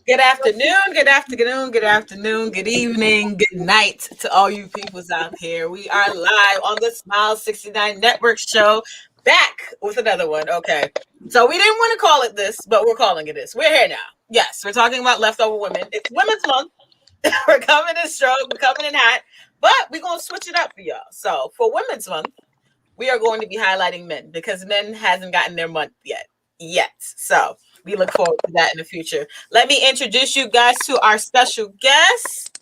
Good afternoon, good evening, good night to all you peoples out here. We are live on the Smile 69 Network show, back with another one. Okay, so we didn't want to call it this, but we're calling it this. We're here now. Yes, we're talking about leftover women. It's Women's Month. We're coming in strong, we're coming in hot, but we're going to switch it up for y'all. So for Women's Month, we are going to be highlighting men because men hasn't gotten their month yet. So we look forward to that in the future. Let me introduce you guys to our special guest.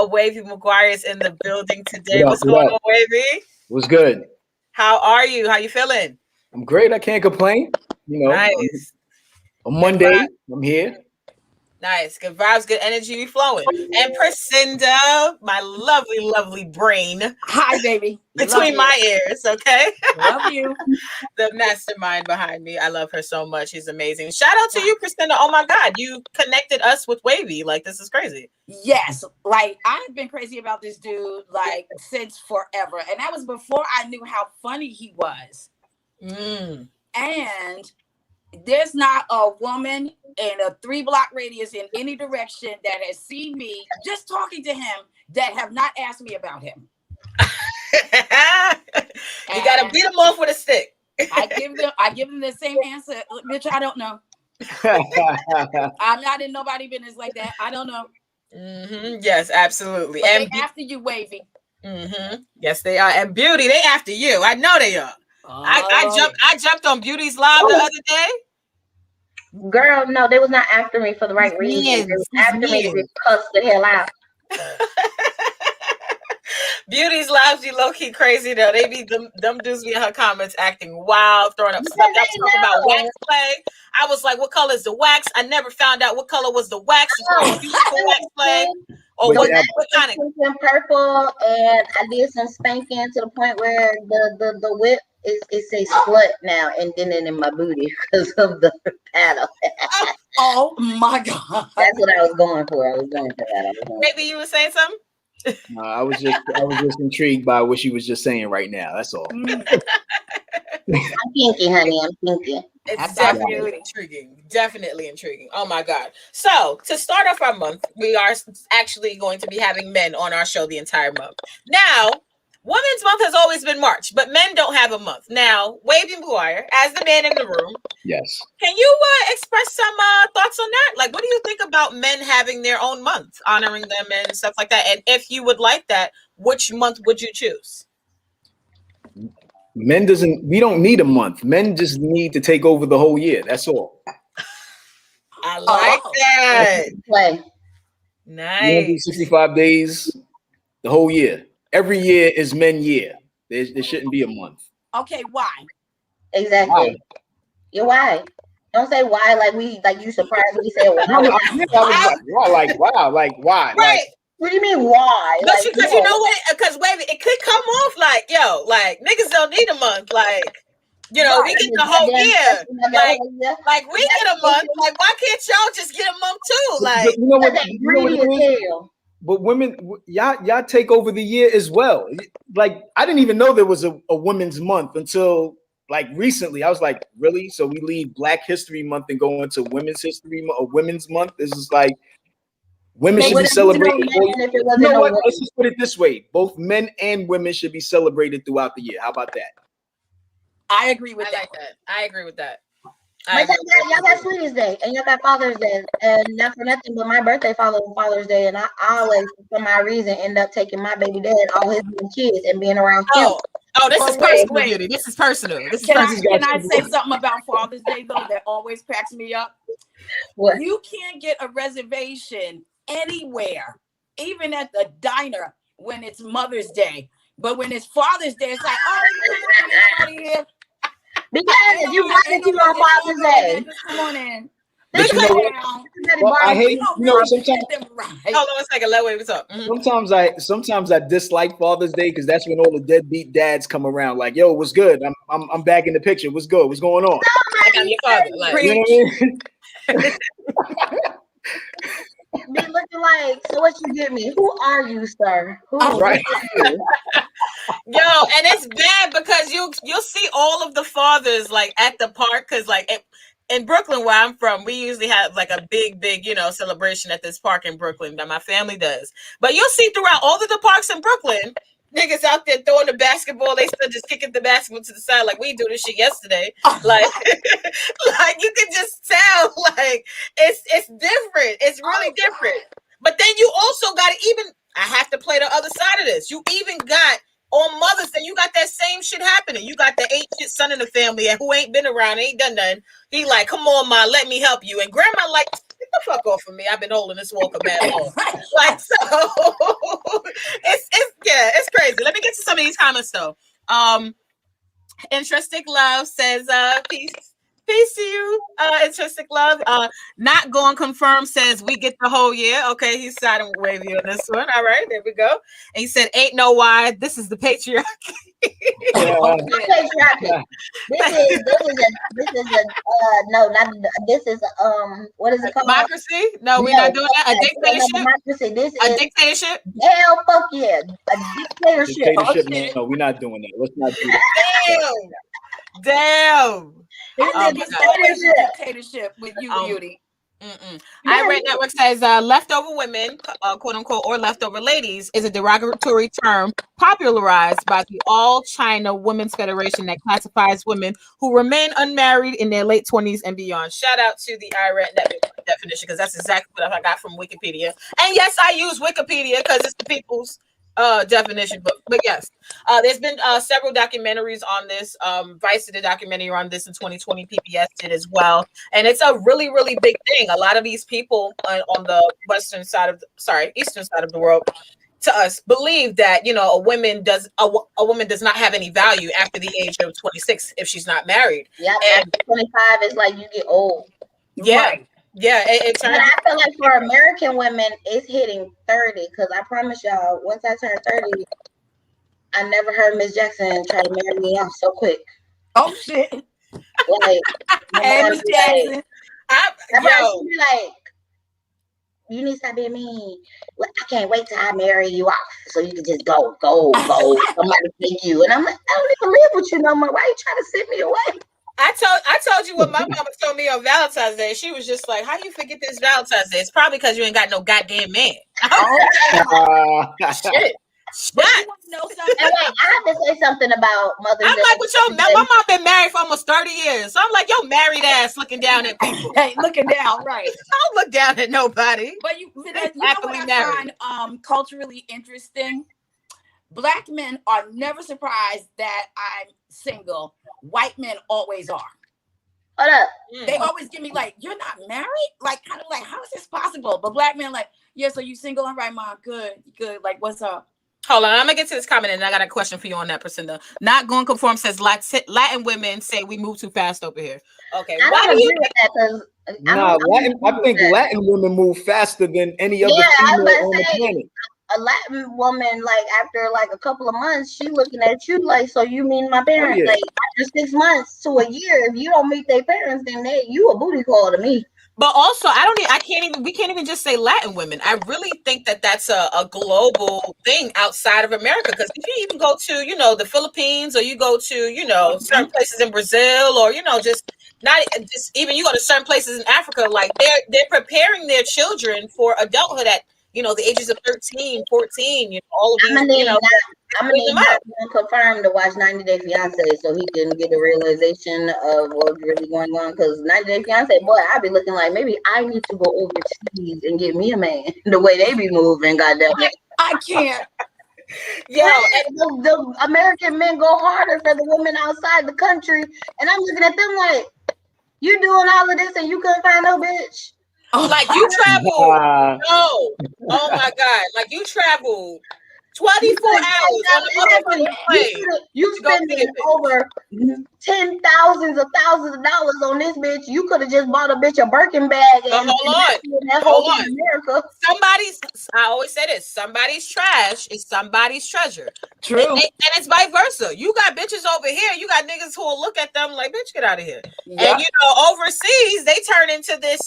Wavy Maguire is in the building today. What's going on, Wavy? What's good? How are you? How you feeling? I'm great. I can't complain. You know, nice. On Monday, I'm here. Nice. Good vibes, good energy be flowing. And Priscinda, my lovely, lovely brain. Hi, baby. Between my ears, okay? Love you. The mastermind behind me. I love her so much. She's amazing. Shout out to you, Priscinda. Oh my God, you connected us with Wavy. Like, this is crazy. Yes. Like, I've been crazy about this dude, like, since forever. And that was before I knew how funny he was. And there's not a woman in a 3-block radius in any direction that has seen me just talking to him that have not asked me about him. You gotta beat him off with a stick. I give them the same answer, which I don't know. I'm not in nobody business like that. I don't know. Yes, absolutely. But and they after you, Wavy. Yes, they are. And Beauty, they after you. I know they are. I jumped on Beauty's live the other day. Girl, no, they was not after me for the right reason. They was after me to cuss the hell out. Beauty's lives be low-key crazy though. They be them dudes be in her comments acting wild, throwing up stuff. That was talking about wax play. I was like, what color is the wax? I never found out what color was the wax. Wax play. Or what kind of purple, and I did some spanking to the point where the whip is a slut now, and then in my booty because of the paddle. Oh my God. That's what I was going for. I was going for that. Maybe you were saying something? No, I was just intrigued by what she was just saying right now. That's all. I'm kinky, honey. I'm kinky. It's definitely intriguing. Definitely intriguing. Oh my God. So to start off our month, we are actually going to be having men on our show the entire month. Now, Women's Month has always been March, but men don't have a month. Now, Wavy Maguire, as the man in the room, yes, can you express some thoughts on that? Like, what do you think about men having their own month, honoring them and stuff like that? And if you would like that, which month would you choose? We don't need a month. Men just need to take over the whole year. That's all. I like that. Play. Nice. 65 days, the whole year. Every year is men year. There shouldn't be a month. Okay, why? Exactly. Why? Yeah, why? Don't say why like you surprised when you say why. Why? Right. Like, what do you mean why? But because you know what? Because Wavy, it could come off like, yo, like niggas don't need a month. Like, you know, we get the whole year. Like we get a month. Like, why can't y'all just get a month too? Like, you know what? But women, y'all take over the year as well. Like, I didn't even know there was a women's month until like recently. I was like, really? So we leave Black History Month and go into Women's History Month or Women's Month? This is like women should be celebrated. You know what? Let's just put it this way: both men and women should be celebrated throughout the year. How about that? I agree with that. Like that. I agree with that. But y'all got Sweetest Day and y'all got Father's Day, and not for nothing, but my birthday follows Father's Day, and I always, for my reason, end up taking my baby dad, all his kids, and being around him. Oh, this is personal, Beauty. This is personal. Can I say something about Father's Day though that always cracks me up? What? You can't get a reservation anywhere, even at the diner, when it's Mother's Day. But when it's Father's Day, it's like, oh, out of here. Because you wanted to on Father's Day. Come on in. But you know what? Well, I hate, sometimes. Hold on a second. Let Wavy talk. Sometimes I dislike Father's Day because that's when all the deadbeat dads come around. Like, yo, what's good? I'm back in the picture. What's good? What's going on? Like I'm your father. Like, you know what I mean? Be looking like, so what you give me? Who are you, sir? Who right. Yo, and it's bad because you'll see all of the fathers like at the park, because like in Brooklyn, where I'm from, we usually have like a big, celebration at this park in Brooklyn that my family does. But you'll see throughout all of the parks in Brooklyn, niggas out there throwing the basketball. They still just kicking the basketball to the side like we do this shit yesterday. Like, like you can just tell, like it's different. It's really different. But then you also got to I have to play the other side of this. You even got on Mother's Day, you got that same shit happening. You got the ain't shit son in the family and who ain't been around, ain't done nothing. He like, come on, ma, let me help you. And grandma like, get the fuck off of me. I've been holding this walker bad long. Like, so it's crazy. Let me get to some of these comments though. Interesting Love says, peace to you, Intrinsic Love. Not going confirm says we get the whole year. Okay, he's siding with Wavy on this one. All right, there we go. And he said, "Ain't no why. This is the patriarchy." This is what is it called? Democracy? No, we're not doing that. A dictatorship. Democracy. This is a dictatorship. Hell, fuck yeah, a dictatorship. No, we're not doing that. Let's not do that. Damn. Dictatorship with you, Beauty. iRed Network says leftover women, quote unquote, or leftover ladies is a derogatory term popularized by the All China Women's Federation that classifies women who remain unmarried in their late 20s and beyond. Shout out to the iRed Network definition, because that's exactly what I got from Wikipedia. And yes, I use Wikipedia because it's the people's definition book. But yes, there's been several documentaries on this. Vice did a documentary on this in 2020. PBS did as well, and it's a really, really big thing. A lot of these people on the eastern side of the world, to us, believe that a woman does not have any value after the age of 26 if she's not married. Yeah, and 25 is like you get old. Yeah. Right. Yeah, but I feel like for American women, it's hitting 30. Because I promise y'all, once I turn 30, I never heard Miss Jackson try to marry me off so quick. Oh shit! Like, hey, Miss Jackson, she be like, "You need to stop being mean. Well, I can't wait till I marry you off, so you can just go. Somebody take you." And I'm like, I don't even live with you no more. Why are you trying to send me away? I told you what my mama told me on Valentine's Day. She was just like, "How you forget this Valentine's Day? It's probably because you ain't got no goddamn man." Shit. But you want to know something? And wait, I have to say something about Mother's I'm Day. like, with my mom been married for almost 30 years. So I'm like, yo, married ass looking down at people. Hey, looking down, right. Don't look down at nobody. But you know what I find culturally interesting? Black men are never surprised that I'm single. White men always are. Hold up. They always give me like, you're not married? Like, kind of like, how is this possible? But black men like, yeah, so you single? All right, mom, good. Like, what's up? Hold on, I'm gonna get to this comment, and I got a question for you on that, Priscilla. Not going conform says Latin women say we move too fast over here. Okay, why do you agree with that? I think Latin women move faster than any other female on the planet. A Latin woman, like after like a couple of months, she looking at you like, so you mean my parents? Like after 6 months to a year, if you don't meet their parents, then you a booty call to me. But also, we can't even just say Latin women. I really think that that's a global thing outside of America. Because if you even go to, the Philippines, or you go to, certain places in Brazil, or, just even you go to certain places in Africa, like they're preparing their children for adulthood at, the ages of 13, 14, all of these, I'm gonna bring need them up. him confirmed to watch 90 Day Fiance so he can get a realization of what's really going on. Because 90 Day Fiance, boy, I be looking like maybe I need to go overseas and get me a man. The way they be moving, goddamn it. I can't. Yo, and the American men go harder for the women outside the country, and I'm looking at them like, you doing all of this and you couldn't find no bitch. Like you traveled. No. Oh my God. Like you traveled 24 hours on the motherfucking plane. You spending over thousands of dollars on this bitch. You could have just bought a bitch a Birkin bag and hold on. America. I always say this, somebody's trash is somebody's treasure. True. And it's vice versa. You got bitches over here, you got niggas who will look at them like, bitch, get out of here. Yep. And overseas they turn into this,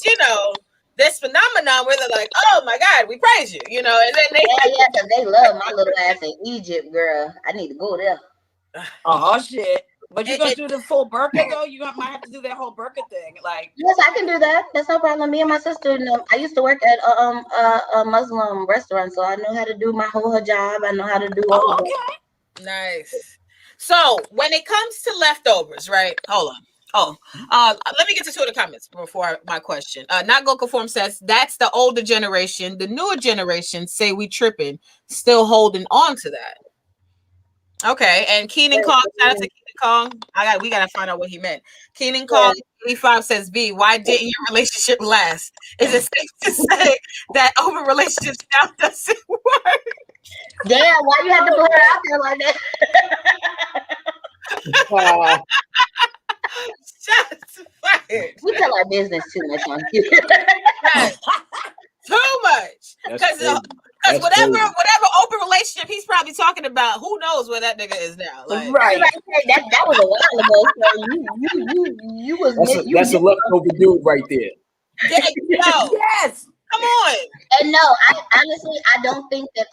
this phenomenon where they're like, oh my God, we praise you, and then they because they love my little ass in Egypt, girl. I need to go there. Oh shit. But you're gonna do the full burqa though? You might have to do that whole burqa thing. Like, yes, I can do that. That's no problem. Me and my sister, I used to work at a Muslim restaurant, so I know how to do my whole hijab. I know how to do all of that. Nice. So when it comes to leftovers, right? Hold on. Let me get to two of the comments before my question. Not Go Conform says that's the older generation. The newer generation say we tripping, still holding on to that. Okay, and Keenan Kong, shout out to Keenan Kong. We gotta find out what he meant. Keenan Kong 85 says, V, why didn't your relationship last? Is it safe to say that open relationships now doesn't work? Damn, why you have to put her out there like that? Shots fired. We tell our business too much on here. Too much. Because whatever open relationship he's probably talking about, who knows where that nigga is now? Like, right. That was a while ago. So that's a leftover dude right there. Yes. Come on. And no, I honestly don't think that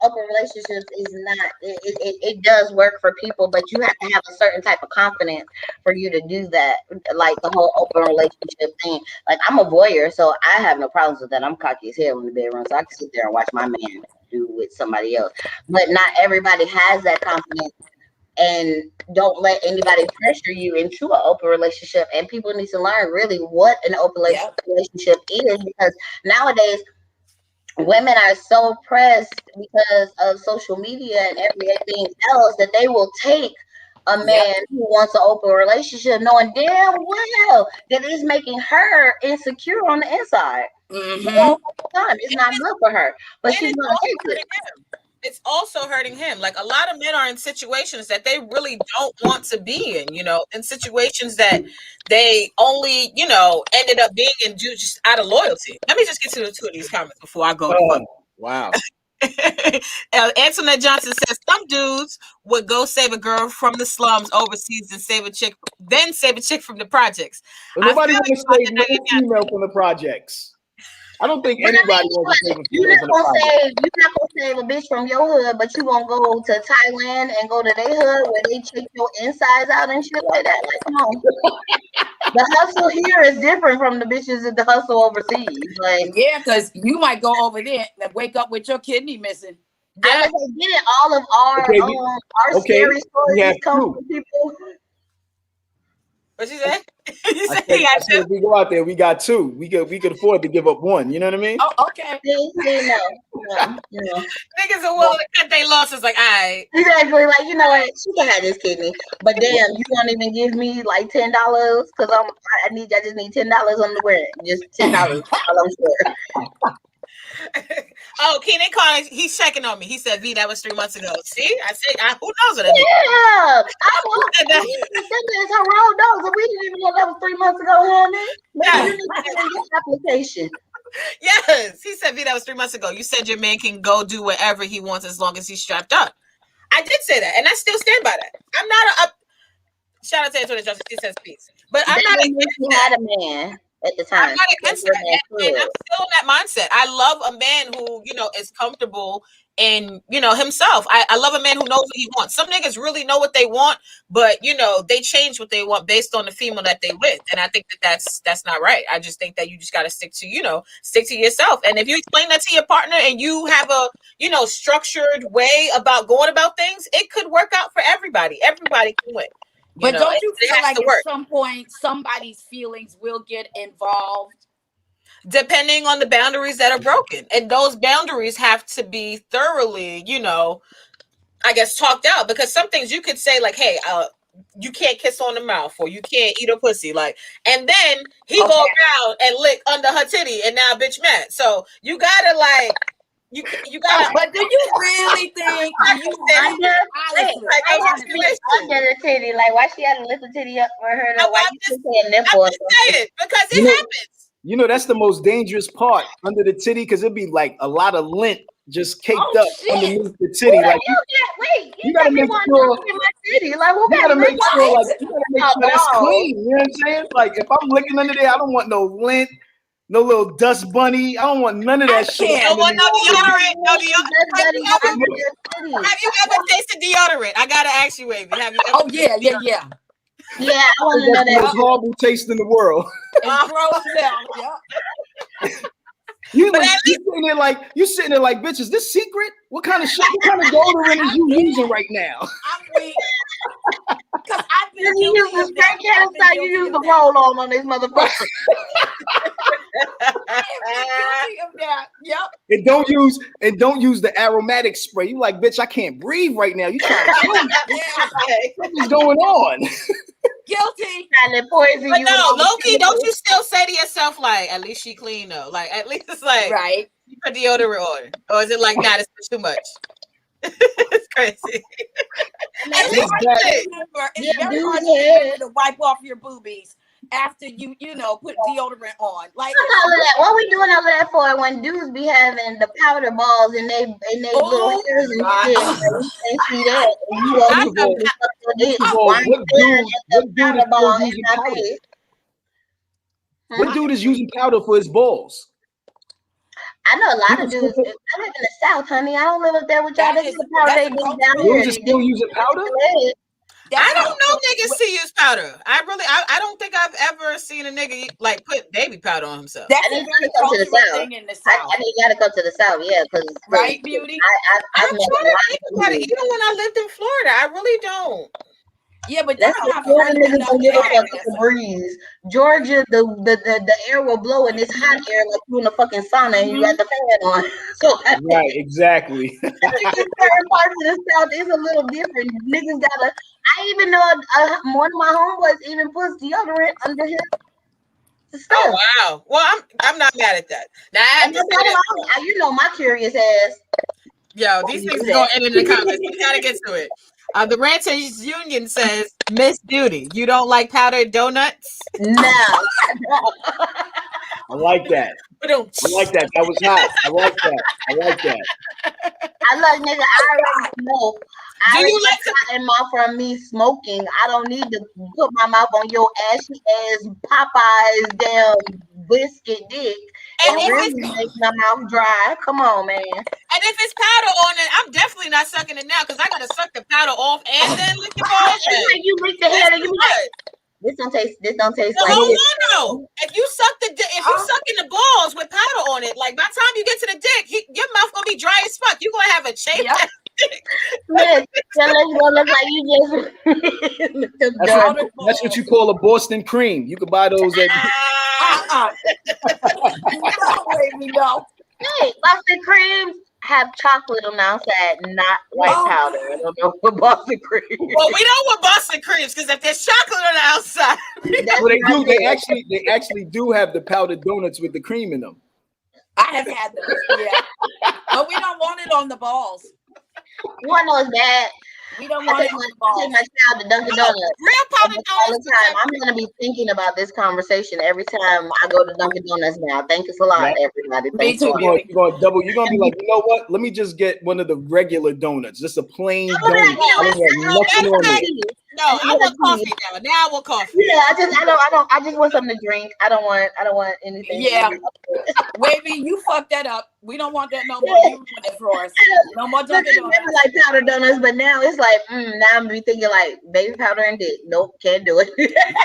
open relationships is not it does work for people, but you have to have a certain type of confidence for you to do that. Like the whole open relationship thing. Like I'm a voyeur, so I have no problems with that. I'm cocky as hell in the bedroom, so I can sit there and watch my man do with somebody else. But not everybody has that confidence, and don't let anybody pressure you into an open relationship. And people need to learn really what an open relationship is, because nowadays women are so pressed because of social media and everything else that they will take a man who wants an open relationship knowing damn well that it's making her insecure on the inside. It's not good for her, but she's going to take it. It's also hurting him. Like a lot of men are in situations that they really don't want to be in, in situations that they only, ended up being in just out of loyalty. Let me just get to the two of these comments before I go. Wow. Antoinette Johnson says some dudes would go save a girl from the slums overseas and save a chick from the projects. But nobody wants to save no female from the projects. I don't think anybody wants to save a female from the projects. You're not gonna save a bitch from your hood, but you gonna go to Thailand and go to their hood where they check your insides out and shit like that. Like, come on. The hustle here is different from the bitches that the hustle overseas. Like, because you might go over there and wake up with your kidney missing. I was getting all of our scary stories come from people. What you say? I said if we go out there, we got two. We could afford to give up one. You know what I mean? Oh, okay. No. Niggas are willing to cut their losses. Like, all right. Exactly. Like, you know what? She can have this kidney, but damn, you won't even give me like $10 because I just need $10 on the rent. Just $10. I'm sure. Oh, Keenan Kong, he's checking on me. He said, V, that was 3 months ago. See? I said, who knows what it is? Yeah. I want to it's her road dogs. We didn't even know that was 3 months ago, honey. Maybe you need to get your application. Yes. He said, V, that was 3 months ago. You said your man can go do whatever he wants as long as he's strapped up. I did say that, and I still stand by that. I'm not shout out to Antoinette Johnson. She says peace. But I'm not against that. You had a man at the time. I'm not against that. And I'm still in that that mindset. I love a man who, is comfortable in, himself. I love a man who knows what he wants. Some niggas really know what they want, but they change what they want based on the female that they with. And I think that's not right. I just think that you just got to stick to yourself. And if you explain that to your partner and you have a, structured way about going about things, it could work out for everybody. Everybody can win. But don't you feel like at some point somebody's feelings will get involved? Depending on the boundaries that are broken. And those boundaries have to be thoroughly, I guess, talked out. Because some things you could say like, hey, you can't kiss on the mouth or you can't eat a pussy. Like, and then he go around and lick under her titty and now bitch mad. So you gotta like, you gotta. But do you really think under the titty? Like, why she had to lift the titty up for her? Why you just saying nipple? I'm just saying, because it happens. That's the most dangerous part under the titty, because it'd be like a lot of lint just caked up underneath the titty. Like, you gotta make sure. You gotta make sure that's clean. You know what I'm saying? Like, if I'm licking under there, I don't want no lint. No little dust bunny. I don't want none of that shit. I don't want no deodorant. No deodorant. Have you ever tasted deodorant? I gotta ask you, Wavy. Have you ever? Oh yeah. Yeah, I want to know that. The most horrible taste in the world. You sitting there like, bitch, is this secret? What kind of shit? What kind of deodorant is you using right now? I'm weak. Because I've been you use the roll on this motherfucker. Yep. And don't use the aromatic spray. You like, bitch, I can't breathe right now. You trying to kill me? What is going on? Guilty. But no, Loki, don't you still say to yourself like, at least she clean though? Like, at least it's like, right? You put deodorant on, or is it like, nah, it's too much? It's crazy. It's very hard to remember to wipe off your boobies after you put deodorant on. Like, all of that. What we doing all of that for? When dudes be having the powder balls and they little hairs and shit, and see that. What dude is using powder for his balls? I know a lot of dudes. I live in the South, honey. I don't live up there with y'all. They use powder. They do down here. Dudes are still using powder? I don't know niggas to use powder. I don't think I've ever seen a nigga like put baby powder on himself. That's a very cultural thing in the South. I mean, you gotta go to the South, yeah, because right, Beauty. I'm trying to think about it. Even when I lived in Florida, I really don't. Yeah, but that's what Florida niggas don't give a fuck with the breeze. Georgia, the air will blow in this hot air like you in a fucking sauna and you got the fan on. So right, exactly. Certain parts of the South is a little different. Niggas gotta. I even know one of my homeboys even puts deodorant under his stuff. Oh wow! Well, I'm not mad at that. Now you know my curious ass. Yo, these things are going in the comments. We gotta get to it. The Ranchers Union says, Miss Beauty, you don't like powdered donuts? No. I like that. I like that. That was hot. I like that. I like nigga. I already smoke. Do you like cotton mouth from me smoking? I don't need to put my mouth on your ashy ass Popeye's damn biscuit dick. And really makes my mouth dry. Come on, man. And if it's powder on it, I'm definitely not sucking it now because I gotta suck the powder off and then lick your balls. You lick the hair and you like, this don't taste like no. If you sucking the balls with powder on it, like by the time you get to the dick, your mouth gonna be dry as fuck. You gonna have a chafe. Yes, gonna look like you just. That's what you call a Boston cream. You can buy those at. No. Hey, Boston creams have chocolate on the outside, not white powder. I don't know what Boston cream. Well, we know what Boston creams because if there's chocolate on the outside, well, they do. They actually do have the powdered donuts with the cream in them. I have had those, yeah, but we don't want it on the balls. You want to know it's bad? We don't want it on the balls. I take my child to Dunkin' Donuts. Real powdered donuts. I'm gonna be thinking about this conversation every time I go to Dunkin' Donuts now. Thank you a lot, everybody. Me too. You're gonna double. You're gonna be like, you know what? Let me just get one of the regular donuts, just a plain donut. No, I want coffee now. Now I want coffee. Yeah, I just want something to drink. I don't want anything. Yeah. Wavy, you fucked that up. We don't want that no more. You ruined it for us. No more Dunkin' Donuts. Like powder donuts, but now it's like, now I'm be thinking like baby powder and dick. Nope, can't do it.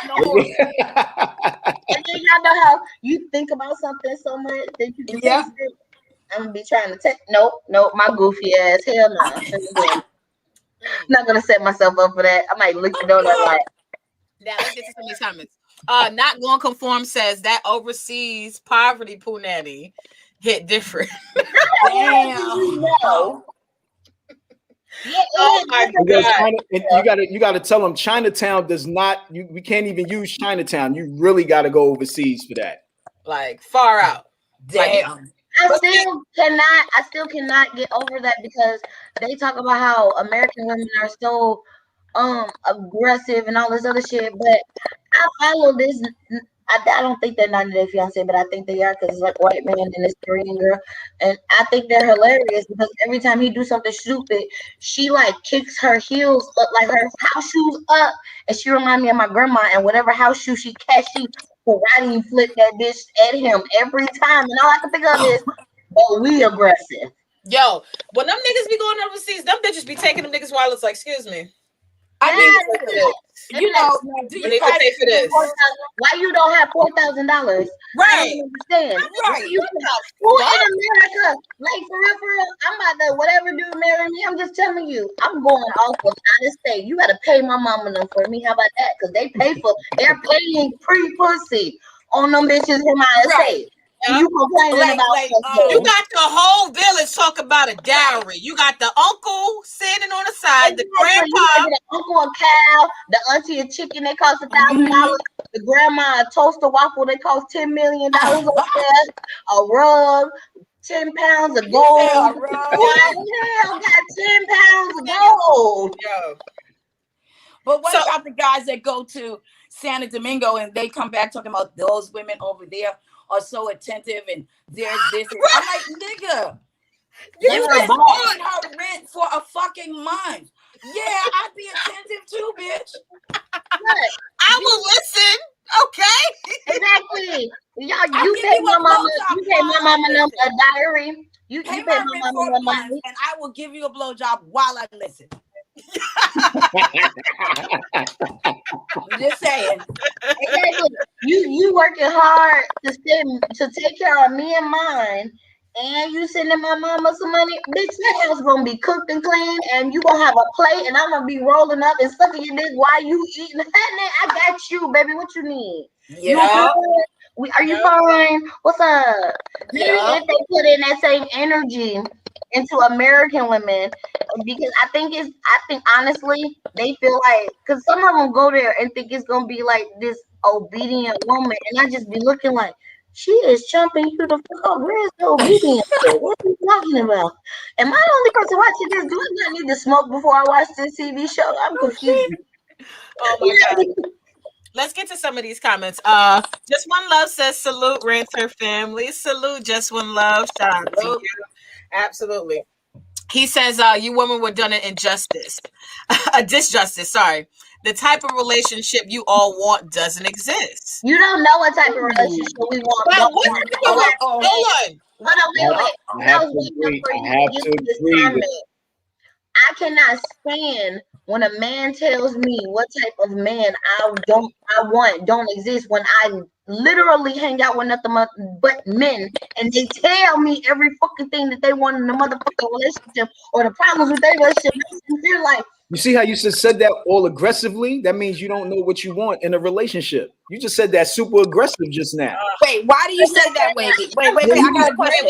No more. And then y'all know how you think about something so much that you can taste it. I'm gonna be trying to take. Nope, my goofy ass. Hell no. Not gonna set myself up for that. I might lick the donut like. Now let's get to some of these comments. Not going conform says that overseas poverty punani hit different. Damn. No. Yeah, Oh my God. You gotta tell them Chinatown does not. We can't even use Chinatown. You really got to go overseas for that. Like far out. Damn. I still cannot get over that because they talk about how American women are so aggressive and all this other shit, but I follow this. I don't think they're 90 Day Fiance, but I think they are because it's like white man and this Korean girl, and I think they're hilarious because every time he do something stupid, she like kicks her heels up, like her house shoes up, and she remind me of my grandma. And whatever house shoe she catch, she karate flip that bitch at him every time, and all I can think of is, oh, we aggressive. Yo, when them niggas be going overseas, them bitches be taking them niggas wallets like, excuse me. I mean, you know, do you guys pay for this? Why you don't have $4,000? Right. I don't understand. Right. Who in America? Like for real, I'm about to whatever dude marry me. I'm just telling you, I'm going off of out of state. You gotta pay my mama and them for me. How about that? Because they're paying pre-pussy on them bitches in my estate. You complaining about you got the whole village talk about a dowry. You got the uncle sitting on the side, the grandpa, the uncle a cow, the auntie a chicken that cost $1,000, the grandma a toaster waffle that cost $10 million a rug, 10 pounds of gold. What the hell got 10 pounds of gold? But what about the guys that go to Santo Domingo and they come back talking about those women over there are so attentive and there's this? I'm like, nigga, you been paying her rent for a fucking month. Yeah, I'd be attentive too, bitch. I will listen. Okay. Exactly. Y'all, you pay my mama a diary. You pay my mama for a month, and I will give you a blowjob while I listen. I'm just saying. Exactly. You working hard to take care of me and mine, and you sending my mama some money. Bitch, that house gonna be cooked and clean, and you gonna have a plate, and I'm gonna be rolling up and sucking your dick while you eating. I got you, baby. What you need? Yeah. Are you fine? What's up? Yeah. If they put in that same energy into American women, because I think honestly they feel like, because some of them go there and think it's gonna be like this obedient woman, and I just be looking like, she is chumping you the fuck up. Where is the obedience? What are you talking about? Am I the only person watching this? Do I not need to smoke before I watch this TV show? I'm confused. Oh my God. Let's get to some of these comments. Just One Love says, salute Ranter family. Salute Just One Love. Shout out to you. Absolutely. He says, you women were done an injustice. A disjustice, sorry. The type of relationship you all want doesn't exist. You don't know what type of relationship we want. Well, hold on. I have to agree. I cannot stand when a man tells me what type of man I don't exist, when I literally hang out with nothing but men, and they tell me every fucking thing that they want in a motherfucking relationship or the problems with their relationship. They're like, you see how you just said that all aggressively? That means you don't know what you want in a relationship. You just said that super aggressive just now. Wait, why do you say that, Wavy? Wait, I got a question.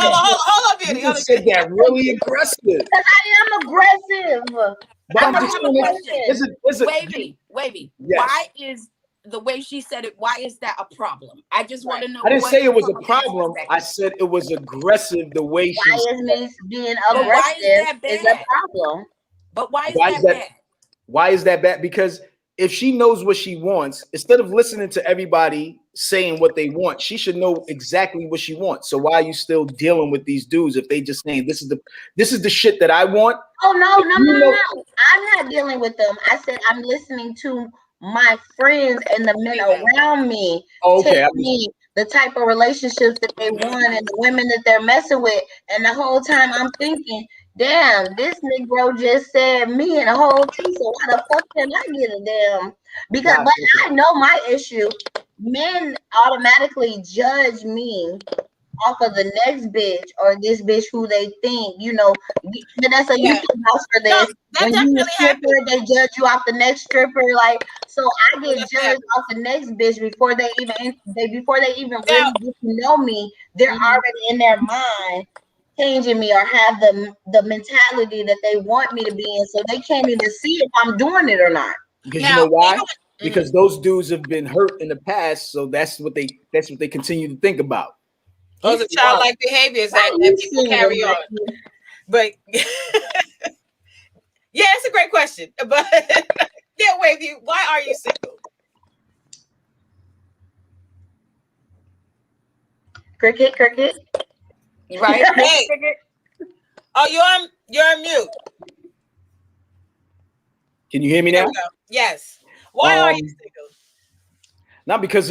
Hold on, Beauty. You just said that really aggressive. Because I am aggressive. But I'm just Wavy. Yes. Why is the way she said it, why is that a problem? I just want to know. I didn't say it was a problem. I said it was aggressive the way she said it. Why is me being aggressive is a problem? But why is that bad? Why is that bad? Because if she knows what she wants, instead of listening to everybody saying what they want, she should know exactly what she wants. So why are you still dealing with these dudes if they just saying this is the shit that I want? Oh no. I'm not dealing with them. I said I'm listening to my friends and the men around me tell me the type of relationships that they want and the women that they're messing with. And the whole time I'm thinking, damn, this Negro just said me and a whole two. So why the fuck can I get a damn? Because but I know my issue. Men automatically judge me off of the next bitch or this bitch who they think, you know, Vanessa, you can vouch for this. When you a stripper, they judge you off the next stripper. Like, so I get judged off the next bitch before they even really get to know me. They're already in their mind changing me or have the mentality that they want me to be in, so they can't even see if I'm doing it or not. Because you know why? Because those dudes have been hurt in the past, so that's what they continue to think about. Those are childlike behaviors that people carry on. But yeah, it's a great question. But yeah, Wavy, why are you single? Cricket. Right? Hey. Oh, you're on mute. Can you hear me now? Yes. Why are you single? Not because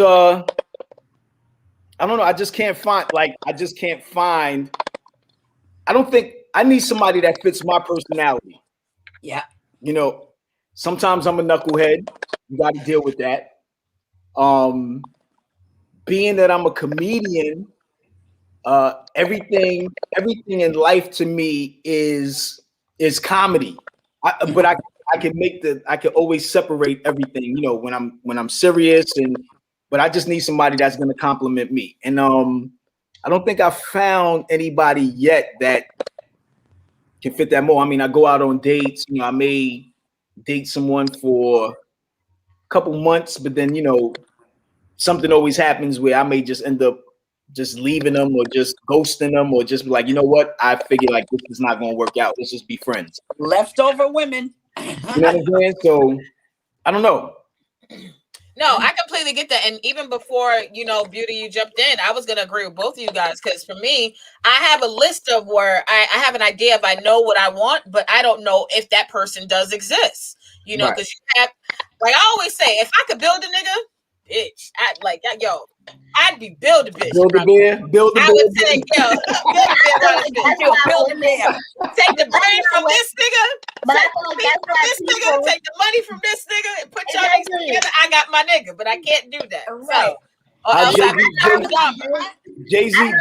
I don't know. I just can't find. I don't think I need somebody that fits my personality. Yeah. You know, sometimes I'm a knucklehead. You got to deal with that. Being that I'm a comedian, everything in life to me is comedy. But I can always separate everything. You know, when I'm serious but I just need somebody that's going to compliment me. And I don't think I've found anybody yet that can fit that mold. I mean, I go out on dates. You know, I may date someone for a couple months, but then, you know, something always happens where I may just end up just leaving them or just ghosting them or just be like, you know what? I figure like this is not going to work out. Let's just be friends. Leftover women. You know what I'm saying? So I don't know. No, I completely get that. And even before, you know, Beauty, you jumped in, I was going to agree with both of you guys. Because for me, I have a list of where I have an idea if I know what I want, but I don't know if that person does exist. You know, because you have, like I always say, if I could build a nigga, bitch, I'd be build a bitch. Build a bear. I would say, build a bear. Take the brain from this nigga. But I feel like that's why this nigga, take the money from this nigga and put y'all niggas together. I got my nigga, but I can't do that. Right. Jay-Z said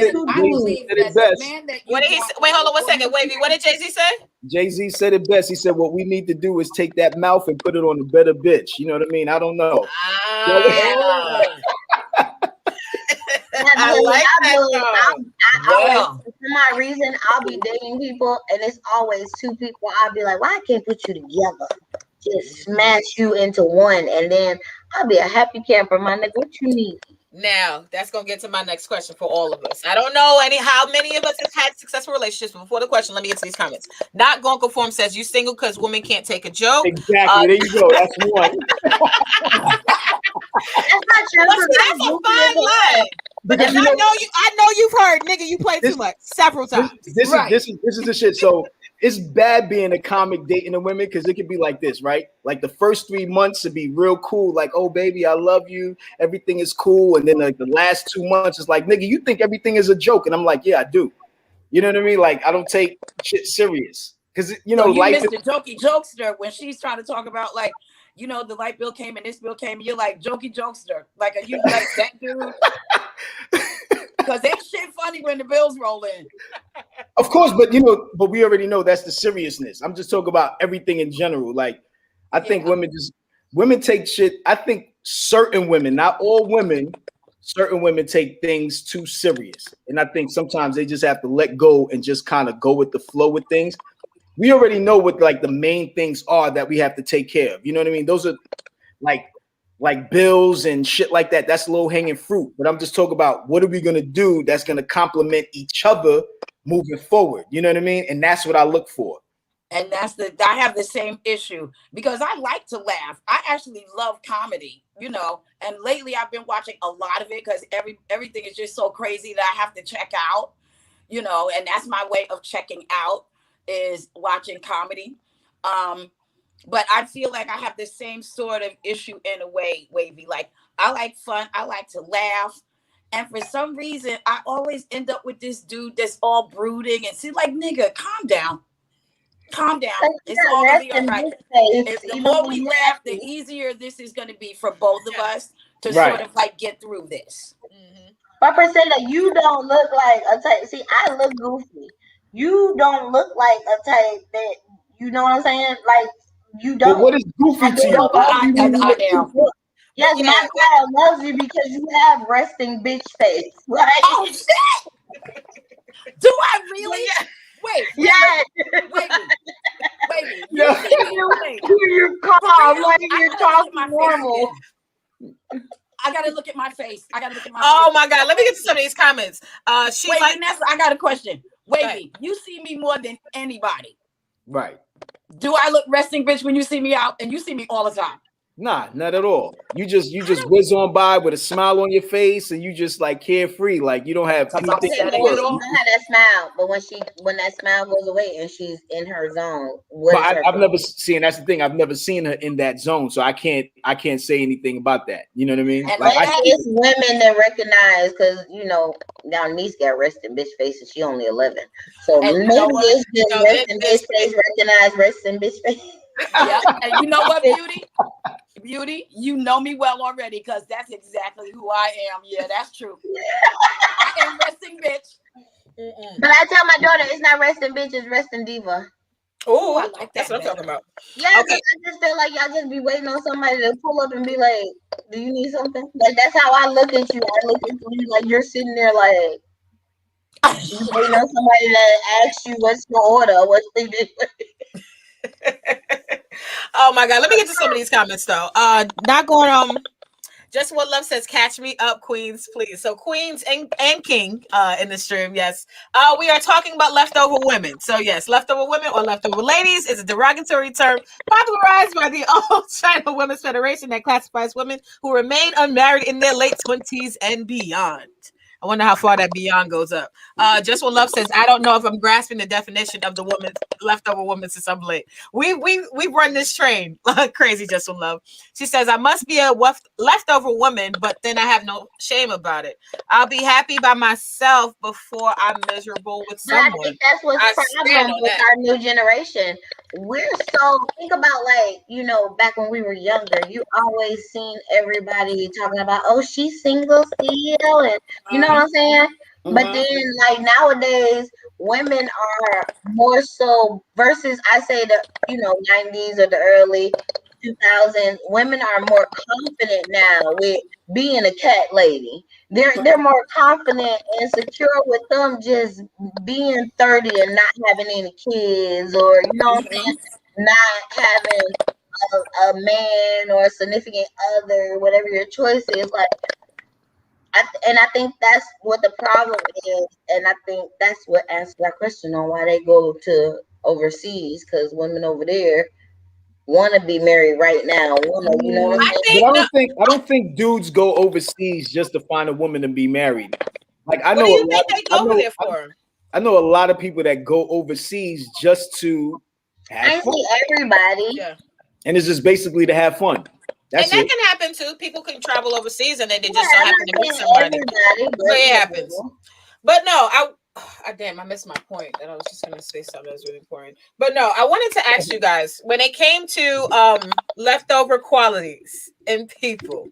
it best. What did he say? Wait, hold on 1 second. Wavy, what did Jay-Z say? Jay-Z said it best. He said, what we need to do is take that mouth and put it on a better bitch. You know what I mean? I don't know. I like that. For my reason, I'll be dating people, and it's always two people. I'll be like, why I can't put you together? Just smash you into one, and then I'll be a happy camper, my nigga. What you need? Now, that's going to get to my next question for all of us. I don't know how many of us have had successful relationships. But before the question, let me get to these comments. Not Gonka Form says, you single because women can't take a joke. Exactly. There you go. That's one. That's not true. That's a fine line. Because I know you've heard, nigga, you play too much several times. This is the shit. So it's bad being a comic dating a women because it could be like this, right? Like the first 3 months would be real cool. Like, oh baby, I love you. Everything is cool. And then like the last 2 months is like, nigga, you think everything is a joke? And I'm like, yeah, I do. You know what I mean? Like I don't take shit serious because you know, you life. Mr. Jokey Jokester when she's trying to talk about like, you know, the light bill came and this bill came, and you're like Jokey Jokester. Like, are you like that dude? Because that shit funny when the bills roll in. Of course, but you know, we already know that's the seriousness. I'm just talking about everything in general. Like, I think women take shit. I think certain women, not all women, certain women take things too serious. And I think sometimes they just have to let go and just kind of go with the flow with things. We already know what like the main things are that we have to take care of. You know what I mean? Those are like bills and shit like that. That's low hanging fruit. But I'm just talking about what are we going to do that's going to complement each other moving forward. You know what I mean? And that's what I look for. And I have the same issue because I like to laugh. I actually love comedy, and lately I've been watching a lot of it because everything is just so crazy that I have to check out, and that's my way of checking out is watching comedy. But I feel like I have the same sort of issue in a way, Wavy. Like I like fun, I like to laugh. And for some reason, I always end up with this dude that's all brooding and see, like, nigga, calm down. Calm down. It's all gonna be all right. The more we laugh, the easier this is gonna be for both of us to sort of like get through this. Papa said that you don't look like a type. See, I look goofy. You don't look like a type that you know what I'm saying? Like you don't. But what is goofy to you? I am. Yes, my child loves you because you have resting bitch face. Like, oh shit! Do I really? Wait. You're calm, like you're talking normal. I gotta look at my face. Oh my God! Let me get to some of these comments. Vanessa, I got a question. Wavy, you see me more than anybody, right? Do I look resting bitch when you see me out, and you see me all the time? Nah, not at all. You just whiz on by with a smile on your face, and you just like carefree, like you don't have anything. You know how that smile, but when that smile goes away and she's in her zone, I've never seen. That's the thing. I've never seen her in that zone, so I can't say anything about that. You know what I mean? And it's women that recognize because now niece got resting bitch face and she only 11, so maybe it's just resting bitch face recognize resting bitch face. Yeah, and you know what, Beauty, you know me well already because that's exactly who I am. Yeah, that's true. I am resting bitch. But I tell my daughter it's not resting bitch, it's resting diva. Oh, I like that. That's what I'm talking about. Yeah, okay. I just feel like y'all just be waiting on somebody to pull up and be like, "Do you need something?" Like that's how I look at you. I look at you like you're sitting there like you waiting on somebody to ask you what's your order, what's the Oh my God. Let me get to some of these comments though. Not going Just What Love says, catch me up, Queens, please. So Queens and King in the stream, yes. We are talking about leftover women. So yes, leftover women or leftover ladies is a derogatory term popularized by the All China Women's Federation that classifies women who remain unmarried in their late 20s and beyond. I wonder how far that beyond goes up. Just What Love says, I don't know if I'm grasping the definition of the leftover woman since I'm late. We run this train. Crazy Just What Love. She says, I must be a leftover woman, but then I have no shame about it. I'll be happy by myself before I'm miserable with someone. I think that's what's problem with our new generation. We're so, think about back when we were younger, you always seen everybody talking about, oh, she's single still, and you know what I'm saying? Mm-hmm. But then like nowadays, women are more so versus I say the 90s or the early 2000s, women are more confident now with being a cat lady. They're more confident and secure with them just being 30 and not having any kids, or what I'm saying, not having a man or a significant other, whatever your choice is. Like, I think that's what the problem is, and I think that's what answers that question on why they go to overseas, because women over there want to be married right now. I don't think dudes go overseas just to find a woman and be married. Like I know, what do you think they go over there for? I know a lot of people that go overseas just to have fun. Everybody, yeah, and it's just basically to have fun. That's and that can happen too. People can travel overseas and then they just so happen to meet somebody. But it happens. But no, I missed my point. And I was just gonna say something that was really important. But no, I wanted to ask you guys when it came to leftover qualities in people.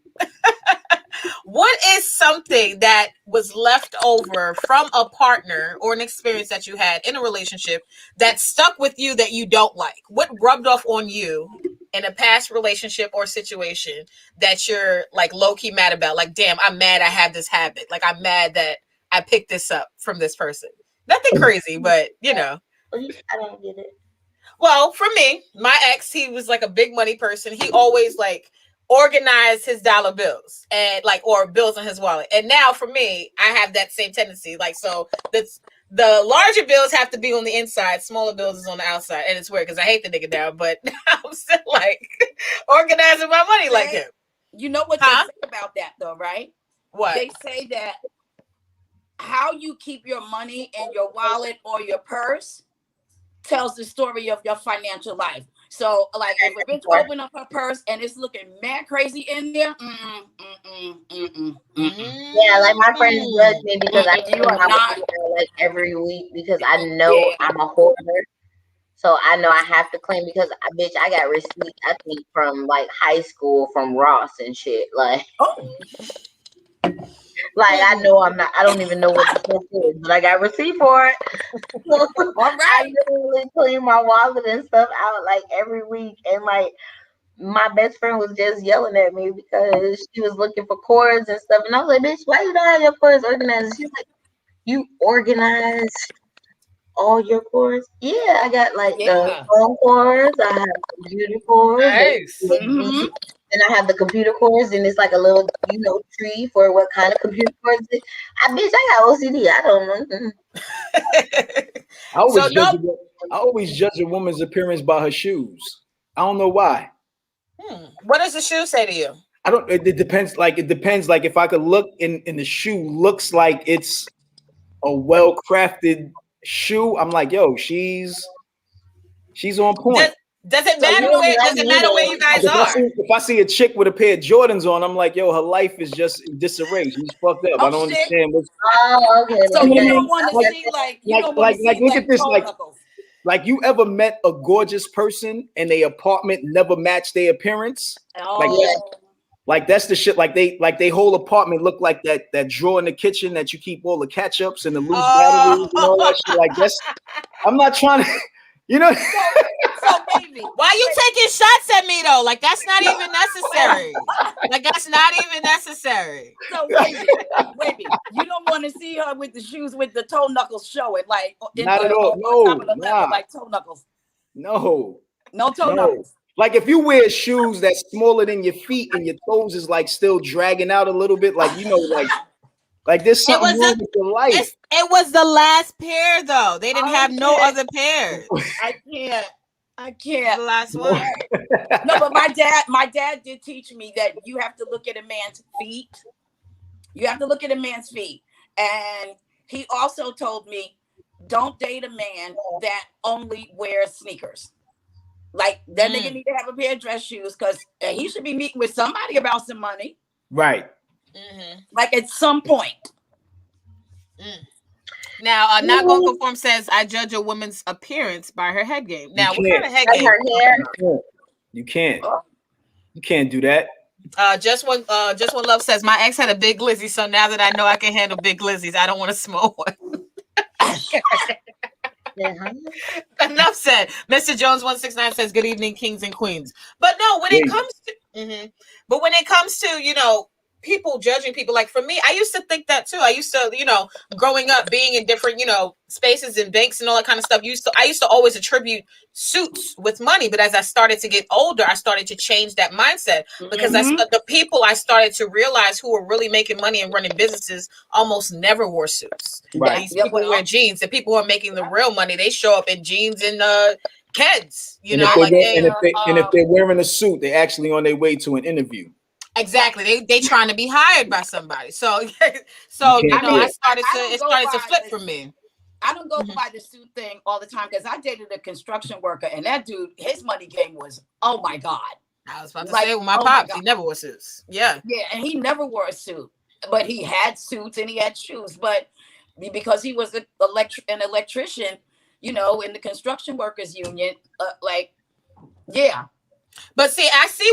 What is something that was left over from a partner or an experience that you had in a relationship that stuck with you that you don't like? What rubbed off on you in a past relationship or situation that you're like low-key mad about? Like, damn, I'm mad I had this habit. Like, I'm mad that I picked this up from this person. Nothing crazy, but I don't get it. Well, for me, my ex, he was like a big money person. He always like organize his dollar bills and like or bills in his wallet. And now for me, I have that same tendency. Like so that's the larger bills have to be on the inside, smaller bills is on the outside. And it's weird because I hate the nigga now, but I'm still like organizing my money like him. You know what they say about that though, right? What? They say that how you keep your money in your wallet or your purse tells the story of your financial life. So, like, if a bitch open up her purse and it's looking mad crazy in there, yeah, like my friends judge me because I do my wallet like every week because I know I'm a hoarder. So I know I have to clean because bitch, I got receipts I think from like high school from Ross and shit. Like, like I know I'm not. I don't even know what the stuff is, but I got receipt for it. All right. I literally clean my wallet and stuff out like every week, and like my best friend was just yelling at me because she was looking for cords and stuff, and I was like, "Bitch, why you don't have your cords organized?" She's like, "You organize all your cords?" Yeah, I got like the phone cords. I have computer cords. Nice. And I have the computer cords, and it's like a little, tree for what kind of computer cords. I got OCD. I don't know. I always judge a woman's appearance by her shoes. I don't know why. What does the shoe say to you? I don't. It depends. Like if I could look in the shoe looks like it's a well crafted shoe. I'm like, yo, she's on point. Does it matter where you guys are? If I see a chick with a pair of Jordans on, I'm like, yo, her life is just disarray. She's fucked up. I don't understand what's. Oh, okay. So you don't want to see look at this like you ever met a gorgeous person and their apartment never matched their appearance? Like that's the shit. Like they whole apartment look like that drawer in the kitchen that you keep all the ketchups and the loose batteries and all that shit. Like that's. I'm not trying to. So baby, why you taking shots at me though? Like that's not even necessary. Like that's not even necessary. So baby, you don't want to see her with the shoes with the toe knuckles showing, like not at all. No, like toe knuckles. No toe knuckles. Like if you wear shoes that's smaller than your feet and your toes is like still dragging out a little bit, like like there's something wrong with your life. It was the last pair though. They didn't have no other pairs. I can't. The last one. No, but my dad did teach me that you have to look at a man's feet. You have to look at a man's feet. And he also told me, don't date a man that only wears sneakers. Like that nigga need to have a pair of dress shoes because he should be meeting with somebody about some money. Right. Like at some point. Now, Not Gonna Conform says, I judge a woman's appearance by her head game. Now, what kind of head game? Her hair. You can't. You can't do that. Just one Love says, my ex had a big glizzy, so now that I know I can handle big glizzies, I don't want a small one. Enough said. Mr. Jones 169 says, good evening, kings and queens. But no, when it comes to, people judging people, like for me, I used to think that too. I used to, growing up, being in different, spaces and banks and all that kind of stuff. I used to always attribute suits with money. But as I started to get older, I started to change that mindset because the people I started to realize who were really making money and running businesses almost never wore suits. Right. These people wear jeans. The people who are making the real money, they show up in jeans and Keds. If they're wearing a suit, they're actually on their way to an interview. Exactly. They trying to be hired by somebody. So I started to flip for me. I don't go by the suit thing all the time because I dated a construction worker and that dude, his money game was, oh my God. I was about to say with my pops, he never wore suits. Yeah. Yeah, and he never wore a suit, but he had suits and he had shoes. But because he was an electrician, in the construction workers union, yeah. But see, I see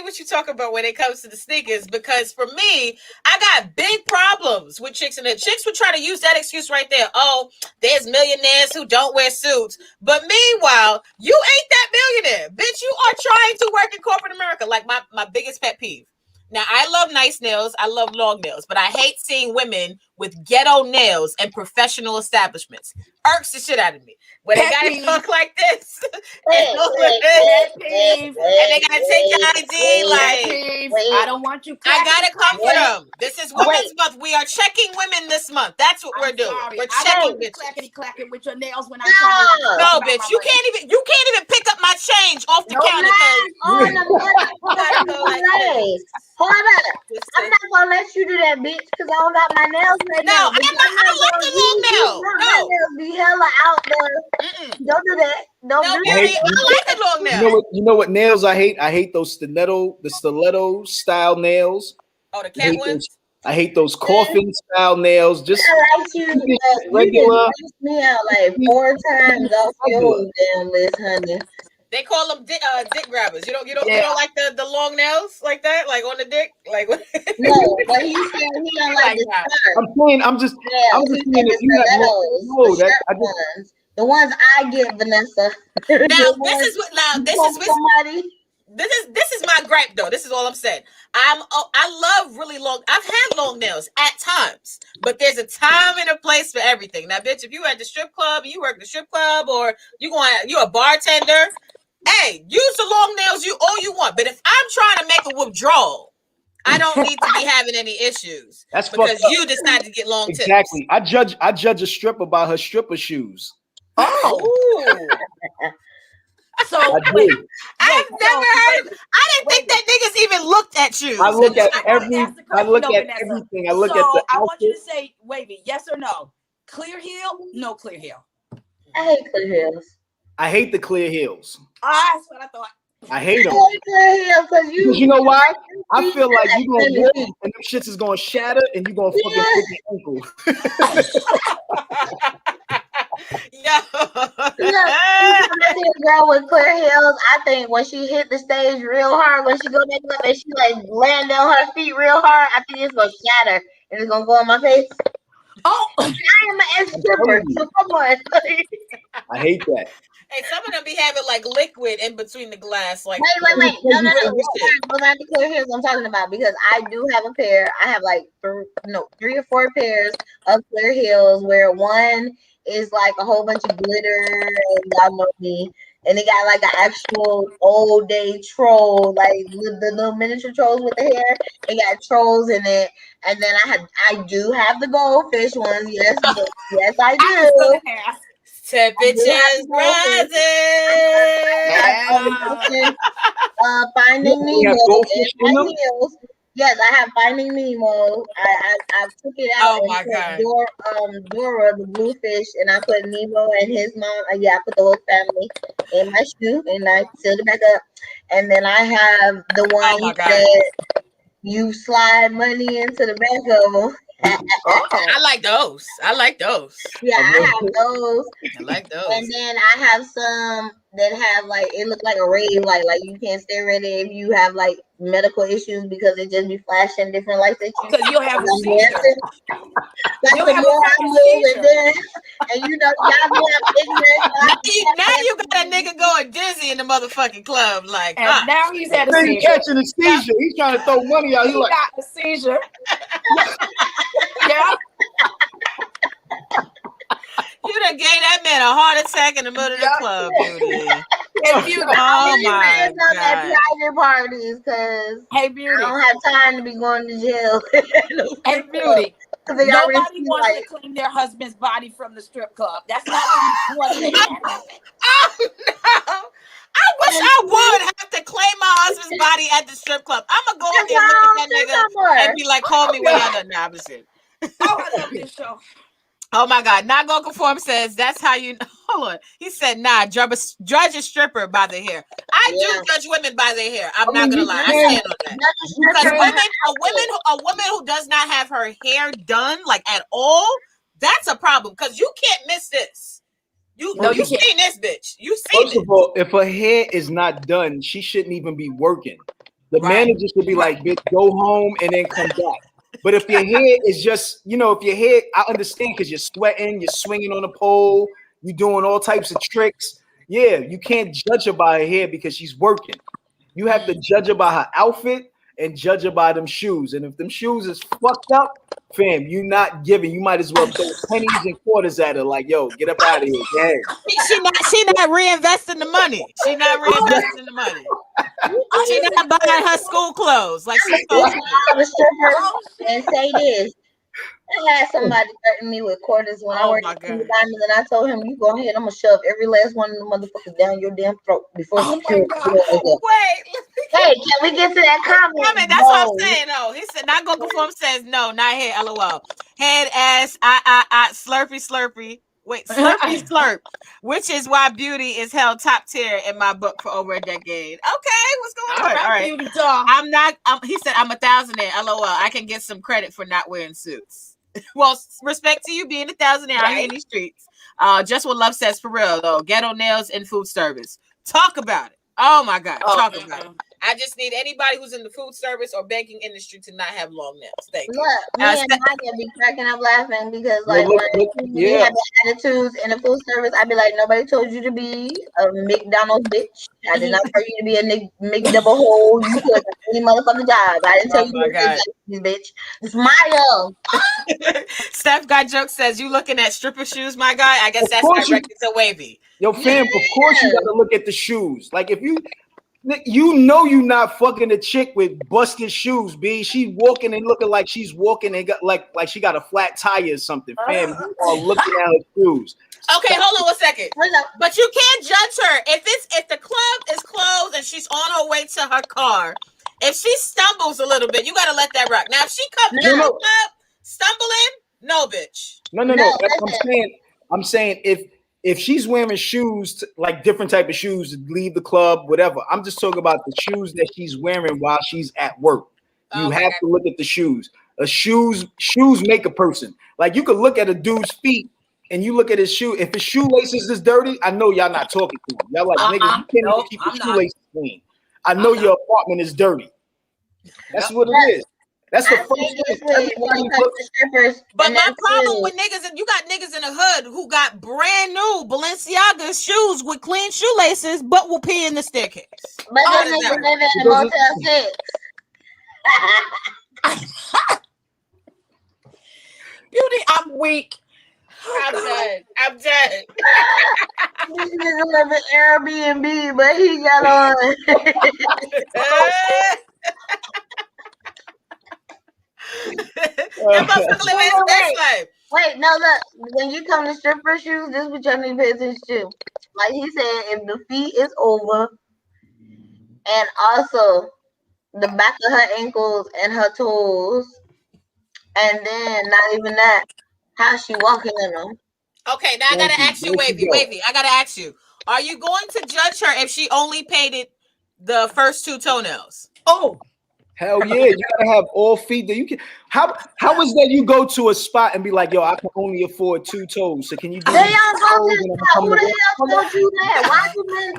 what you talk about when it comes to the sneakers, because for me, I got big problems with chicks, and the chicks would try to use that excuse right there. Oh, there's millionaires who don't wear suits. But meanwhile, you ain't that millionaire. Bitch, you are trying to work in corporate America. Like my biggest pet peeve. Now, I love nice nails. I love long nails, but I hate seeing women with ghetto nails and professional establishments. Irks the shit out of me. When they gotta talk like this, and they gotta take your ID, I don't want you. I gotta come for them. This is Women's Month. We are checking women this month. That's what we're doing. We're checking bitches. Clackety with your nails when No, bitch, you can't even pick up my change off the counter. Hold up. I'm not gonna let you do that, bitch, because I don't got my nails right now. No, I like the long nail. My nails be hella out there. Don't do that. Don't do that. I like the long nails. You know what nails I hate? I hate those stiletto style nails. Oh, the cat ones? I hate those coffin style nails. Just I like you. Regular. You me out like 4 times off your damn list, honey. They call them dick grabbers. You don't like the long nails like that, like on the dick, like. No, but he said he don't like the start. I'm just saying if you have the ones I get, Vanessa. This is my gripe though. This is all I'm saying. I love really long. I've had long nails at times, but there's a time and a place for everything. Now, bitch, if you at the strip club, you work the strip club, or you a bartender. Hey, use the long nails all you want. But if I'm trying to make a withdrawal, I don't need to be having any issues. That's because you decided to get long tips. Exactly. I judge a stripper by her stripper shoes. Oh. So I've never heard. I didn't think that niggas even looked at shoes. I look at everything. I look at the I want you to say, Wavy, yes or no? Clear heel? No clear heel. I hate clear heels. I hate the clear heels. That's what I thought. I hate them. Because you know why? I feel like you're going to walk and them shits is going to shatter and you're going to fucking break your ankle. A girl with clear heels, I think when she hit the stage real hard, when she go back up and she like land on her feet real hard, I think it's going to shatter and it's going to go on my face. Oh, I am an ex-stripper, so come on. I hate that. Hey, some of them be having like liquid in between the glass. Like, wait. No. Those aren't the clear heels I'm talking about, because I do have a pair. I have like 3 or 4 pairs of clear heels where one is like a whole bunch of glitter and y'all know me. And they got like an actual old day troll, like the little miniature trolls with the hair. They got trolls in it. And then I do have the goldfish ones. Yes, yes, I do. Temperatures rising. Finding Nemo in my heels. Yes, I have Finding Nemo. I took it out and put Dora, the bluefish, and I put Nemo and his mom. I put the whole family in my shoe, and I sealed it back up. And then I have the one that you slide money into the back of them. I like those. Yeah, I have those. I like those. And then I have some that have like, it look like a rave light, like you can't stare at it if you have like medical issues, because it just be flashing different lights at you. Because you'll have a seizure. Like the more I move, and you know, y'all be have ignorance. Now you got a nigga going dizzy in the motherfucking club, like. And now he's had a seizure. He's catching a seizure. He's trying to throw money out. He got a seizure. Yeah. You done gave that man a heart attack in the middle of the club, Beauty. Oh my God. At private parties, because Beauty, I don't have time to be going to jail. Hey, Beauty. Nobody wants to claim their husband's body from the strip club. That's not what you want to happen. Oh no. I wish I would have to claim my husband's body at the strip club. I'm gonna go in there and look at that nigga and be like, call me when y'all done. Nah, I'm just kidding. I love this show. Oh my God. Not gonna conform says that's how you hold on. He said, nah, judge a stripper by their hair. I do judge women by their hair. I'm not gonna lie. I stand on that. Because a woman who does not have her hair done like at all, that's a problem. Because you can't miss this. You seen this bitch. You seen First of all, if her hair is not done, she shouldn't even be working. The manager should be like, bitch, go home and then come back. But if your hair is just, if your hair, I understand, because you're sweating, you're swinging on a pole, you're doing all types of tricks. Yeah, you can't judge her by her hair because she's working. You have to judge her by her outfit and judge her by them shoes. And if them shoes is fucked up, fam, you not giving. You might as well throw pennies and quarters at her. Like, yo, get up out of here. Go ahead. She not reinvesting the money. She not reinvesting the money. She not buying her school clothes like she's supposed to. I'm a stripper and say this. I had somebody threaten me with quarters when I worked at Diamonds, and I told him, "You go ahead. I'm gonna shove every last one of the motherfuckers down your damn throat before." Oh my God! Wait. Hey, can we get to that comment? That's what I'm saying. No, he said not go conform. Says no, not here. LOL. Head ass. Slurpy. Wait, slurpy slurp, which is why beauty is held top tier in my book for over a decade. Okay, what's going on? All right. Beauty doll. I'm not. He said I'm 1,000,000. LOL. I can get some credit for not wearing suits. Well, respect to you being 1,000,000 out here in these streets. Just what love says for real though. Ghetto nails and food service. Talk about it. Oh my God. Talk about it. I just need anybody who's in the food service or banking industry to not have long nails. Thank you. Look, me and Maya be cracking up laughing because like when we have the attitudes in the food service, I be like, nobody told you to be a McDonald's bitch. I did not tell you to be a McDouble hole. You could any motherfucking job. I didn't tell you to be a bitch. It's Maya. Steph got joke says you looking at stripper shoes, my guy. I guess that's directed to Wavy. Yo, fam, of course you gotta look at the shoes. Like if you know you not fucking a chick with busted shoes, B. She walking and looking like she's walking and got like she got a flat tire or something. Fam, you are looking at her shoes. Okay, hold on 1 second. But you can't judge her if the club is closed and she's on her way to her car. If she stumbles a little bit, you gotta let that rock. Now if she comes to the club stumbling, no, bitch. No. That's what I'm saying. I'm saying if she's wearing shoes, like different type of shoes to leave the club, whatever. I'm just talking about the shoes that she's wearing while she's at work. You have to look at the shoes. Shoes make a person. Like you could look at a dude's feet and you look at his shoe. If his shoelaces is dirty, I know y'all not talking to him. Y'all like niggas, you can't even keep your shoelaces clean. I know your apartment is dirty. That's what it is. That's the first thing. But my problem with niggas, you got niggas in the hood who got brand new Balenciaga shoes with clean shoelaces, but will pee in the staircase. But those niggas live in the Motel 6. Beauty, I'm weak. I'm done. This nigga live in Airbnb, but he got on. Wait, no, look. When you come to stripper shoes, this is what y'all need to pay attention to. Like he said, if the feet is over, and also the back of her ankles and her toes, and then not even that, how she walking in them. Okay, now I gotta ask you, Wavy. I gotta ask you: are you going to judge her if she only painted the first 2 toenails? Oh. Hell yeah, you gotta have all feet that you can. How is that you go to a spot and be like, yo, I can only afford 2 toes, so can you do They y'all go to the spot. Who the hell told you that? Why you men?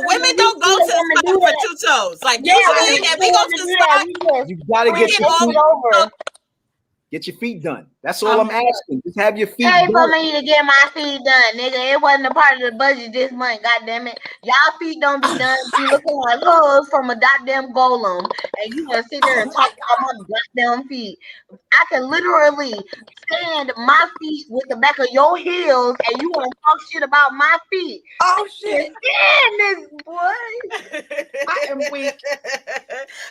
Women don't go to the spot for 2 toes. Like usually, if we go to the spot, you gotta get your feet over. Get your feet done. That's all I'm asking. Just have your feet done. Pay for me to get my feet done, nigga. It wasn't a part of the budget this month. God damn it. Y'all feet don't be done. You looking like hooves from a goddamn golem. And you gonna sit there and talk about my goddamn feet. I can literally stand my feet with the back of your heels and you wanna talk shit about my feet. Oh shit. Damn this boy. I am weak.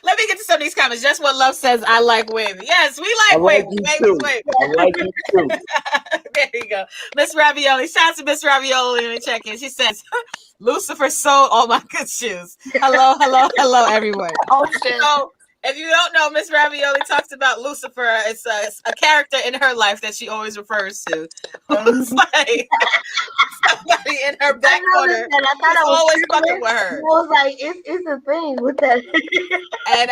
Let me get to some of these comments. Just what love says, I like Wavy. Yes, we like Wavy. I like you too. There you go. Miss Ravioli. Shout out to Miss Ravioli in the check-in. She says, Lucifer sold all my good shoes. Hello, everyone. Oh, shit. So, if you don't know, Miss Ravioli talks about Lucifer. It's a character in her life that she always refers to. Who's like somebody in her back corner. I thought I was always fucking with her. I was like, it's a thing with that. And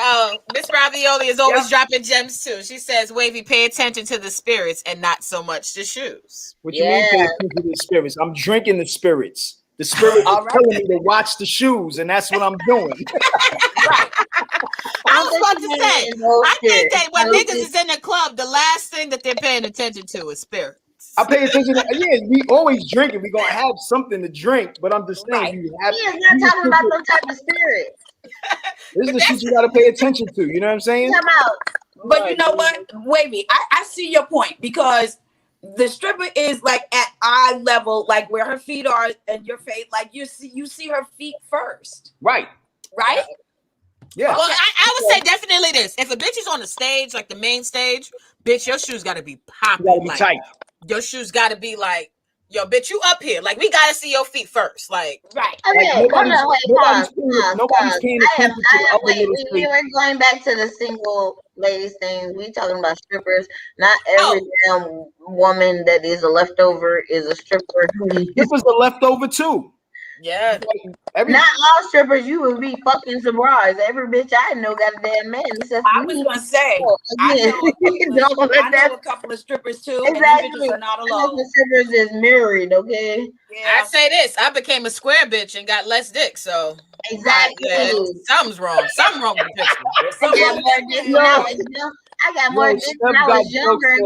Miss Ravioli is always dropping gems too. She says, Wavy, pay attention to the spirits and not so much the shoes. What you mean pay attention to the spirits? I'm drinking the spirits. The spirit is telling me to watch the shoes, and that's what I'm doing. I was about to say, I think that when niggas is in the club, the last thing that they're paying attention to is spirits. I pay attention to, we always drinking. We're going to have something to drink, but I'm just saying. He is not talking about some type of spirit. This is the shit you got to pay attention to. You know what I'm saying? Come out. But you know what, Wavy, I see your point, because the stripper is like at eye level, like where her feet are and your face, like you see her feet first. Right. Right? Yeah. Well, I would say definitely this. If a bitch is on the stage, like the main stage, bitch, your shoes got to be popping. You gotta be like, tight. Your shoes got to be like, yo, bitch, you up here. Like, we got to see your feet first. Like, right. Okay, nobody's paying attention to the other little we were going back to the single ladies thing. We talking about strippers. Not every damn woman that is a leftover is a stripper. Strippers are leftover too. Yeah. Not all strippers. You would be fucking surprised. Every bitch I know got a damn man. I was gonna say, I know a couple of strippers too. Exactly. And bitches are not alone. The strippers is married. Okay. Yeah. I'd say this. I became a square bitch and got less dick. So exactly. Something's wrong. Something wrong with the picture. I got more dick when I was younger.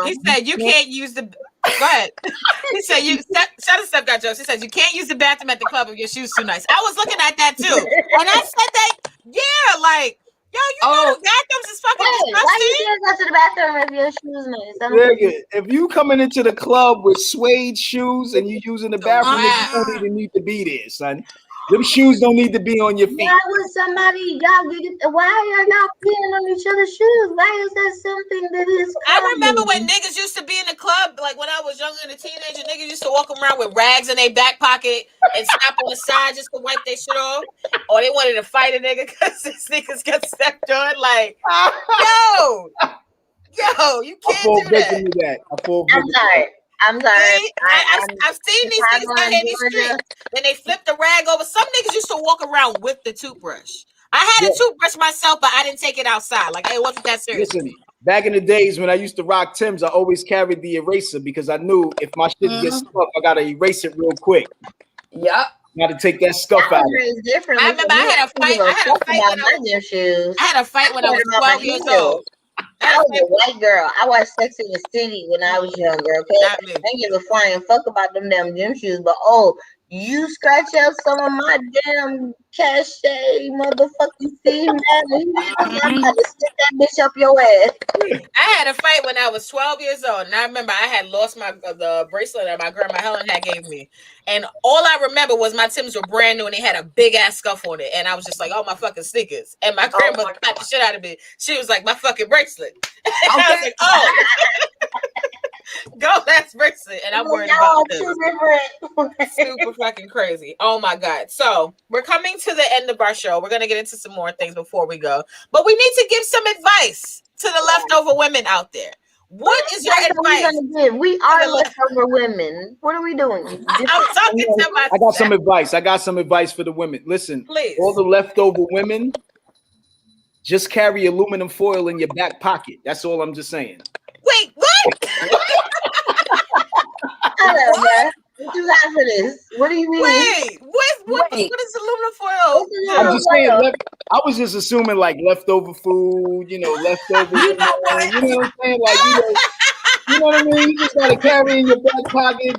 He said you can't use the. Go ahead. He said shut up, got jokes. He said you can't use the bathroom at the club if your shoes too nice. I was looking at that too, and I said that. Yeah, like yo, know the bathrooms is fucking disgusting. Why you can't go to the bathroom if your shoes nice? If you coming into the club with suede shoes and you using the bathroom, you don't even need to be there, son. Them shoes don't need to be on your feet. Why would somebody, why are y'all peeing on each other's shoes? Why is that something that is common? I remember when niggas used to be in the club, like when I was younger and a teenager, niggas used to walk around with rags in their back pocket and stop on the side just to wipe their shit off. Or they wanted to fight a nigga because his sneakers got stepped on. Like, yo, you can't do that. I'm sorry. I've seen these things out here in the street. Then they flip the rag over. Some niggas used to walk around with the toothbrush. I had a toothbrush myself, but I didn't take it outside. Like, it wasn't that serious. Listen, back in the days when I used to rock Timbs, I always carried the eraser because I knew if my shit gets scuffed, I gotta erase it real quick. Yep. Got to take that scuff out. Different. I remember I had a fight when I was 12 years old. I was a white girl. I watched Sex in the City when I was younger. Okay, I didn't give a flying fuck about them damn gym shoes. But you scratch up some of my damn cachet, motherfucking see, man. I'm about to stick that bitch up your ass. I had a fight when I was 12 years old, and I remember I had lost the bracelet that my grandma Helen had gave me, and all I remember was my Timbs were brand new and they had a big ass scuff on it, and I was just like, "Oh, my fucking sneakers!" And my grandma slapped the shit out of me. She was like, "My fucking bracelet." And I was like, "Oh." Go, that's bracelet, and I'm worried about this. Super fucking crazy. Oh my god. So we're coming to the end of our show. We're gonna get into some more things before we go, but we need to give some advice to the leftover women out there. What is your advice? We are leftover women. What are we doing? I'm talking to myself. I got some advice. I got some advice for the women. Listen, please. All the leftover women, just carry aluminum foil in your back pocket. That's all I'm just saying. Wait, what? What? What you got for this? What do you mean? Wait, what is aluminum foil? I'm just saying. I was just assuming like leftover food, leftover. You know what? You know what I'm saying? Like you know what I mean. You just gotta carry in your back pocket.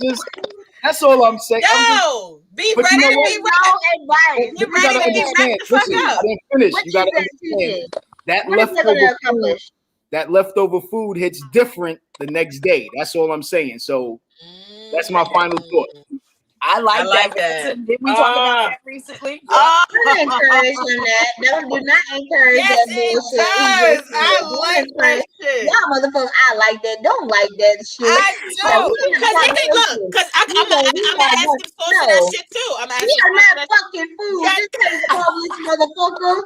That's all I'm saying. Be ready to be right. You ready to be right the fuck up. I didn't finish. You gotta understand that leftover food hits different the next day. That's all I'm saying. So that's my final thought. I like that. Did we talk about that recently? Don't encourage that. Do not encourage that bullshit. I like that shit. Y'all motherfuckers, I like that. Don't like that shit. I do. Because I'm gonna ask them source of that shit too. We are not fucking food. This is Publix, motherfucker.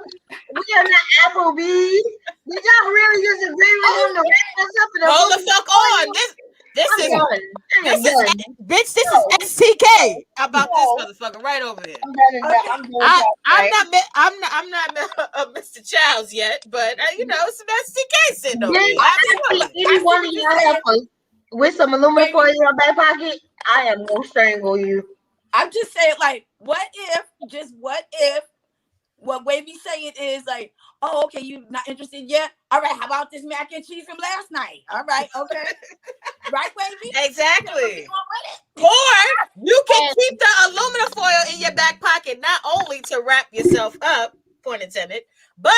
We are not Applebee's. Did y'all really just agree with him to wrap us up in a hold the fuck on. This is STK about this motherfucker right over there. I'm not Mr. Childs yet, but some STK sitting over there. Any one of y'all have with some aluminum foil in your back pocket, I am gonna strangle you. I'm just saying, like, what if what Wavy saying is like, oh, okay, you not interested yet? All right, how about this mac and cheese from last night? All right, okay. Right, Wavy? Exactly. Or you can keep the aluminum foil in your back pocket, not only to wrap yourself up, point intended, but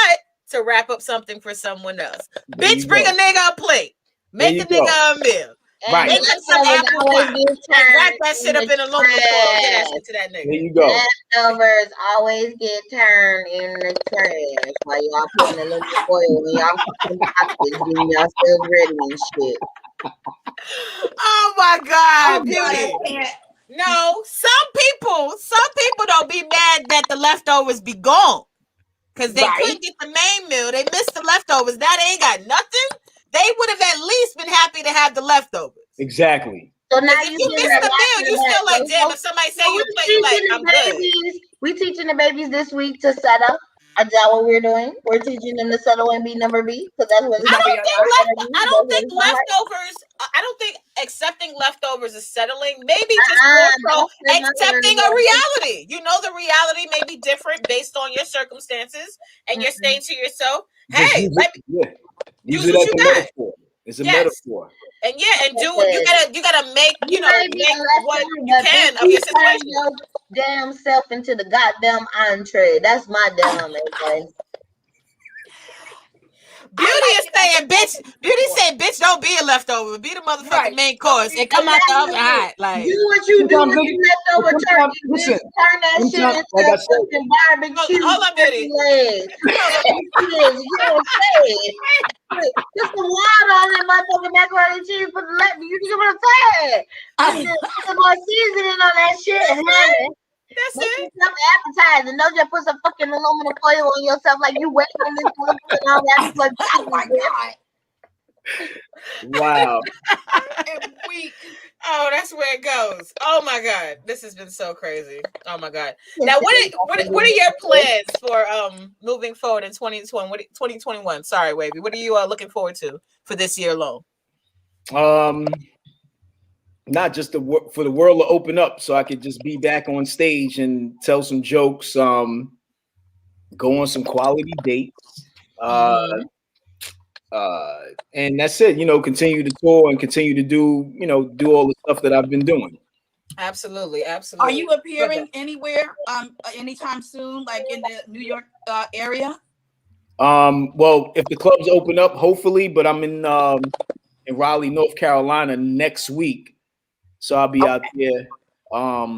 to wrap up something for someone else. Bitch, bring a nigga a plate. Make the nigga a meal. Right. Make him some apple pie. And wrap that shit up in aluminum foil. Get that shit to that nigga. There you go. Leftovers always get turned in the trash while y'all putting aluminum foil in y'all fucking pockets, getting yourself ready and shit. Oh my God, Beauty. No, some people don't be mad that the leftovers be gone. Because they couldn't get the main meal. They missed the leftovers. That ain't got nothing. They would have at least been happy to have the leftovers. Exactly. So now if you miss the meal, you still like, damn, if somebody say you play, you like, I'm good. We teaching the babies this week to settle. Is that what we're doing? We're teaching them to settle and be number B? Because that's what I don't think leftovers, I don't think accepting leftovers is settling. Maybe just accepting a reality. You know, the reality may be different based on your circumstances, and you're saying to yourself, hey, use it as a metaphor. It's a metaphor. And you gotta make, make what you can of your situation. Your damn self into the goddamn entree. That's my damn advice. Beauty is saying, bitch, don't be a leftover. Be the motherfucking main course and come out the oven hot. Like, do what you do with your leftover turkey. Turn that shit into fucking barbecue. Hold on, Beauty. Put some water on that motherfucking macaroni and cheese. Put the you know what I'm saying? Put some more seasoning on that shit. That's it. Something appetizing. Don't just put some fucking aluminum foil on yourself like you waiting on this and all that. Like, oh my God. Wow. Oh, that's where it goes. Oh my God, this has been so crazy. Oh my God. Now, what are your plans for moving forward in 2020? 2021? Sorry, Wavy. What are you looking forward to for this year alone? Not just for the world to open up, so I could just be back on stage and tell some jokes, go on some quality dates, and that's it. You know, continue to tour and continue to do all the stuff that I've been doing. Absolutely. Are you appearing anywhere anytime soon, like in the New York area? Well, if the clubs open up, hopefully, but I'm in Raleigh, North Carolina next week. So I'll be out there. I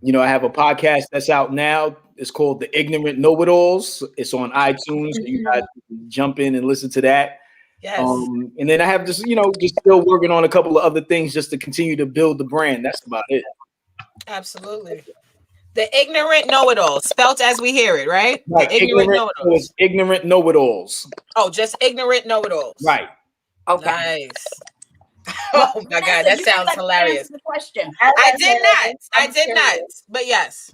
have a podcast that's out now. It's called The Ignorant Know-It-Alls. It's on iTunes. So you guys can jump in and listen to that. Yes. And then I have just still working on a couple of other things just to continue to build the brand. That's about it. Absolutely. The Ignorant Know-It-Alls, spelt as we hear it, right? Right. The Ignorant Know-It-Alls. Ignorant Know-It-Alls. Oh, just Ignorant Know-It-Alls. Right. Okay. Nice. Oh my God, that sounds hilarious. The question. I did not. But yes.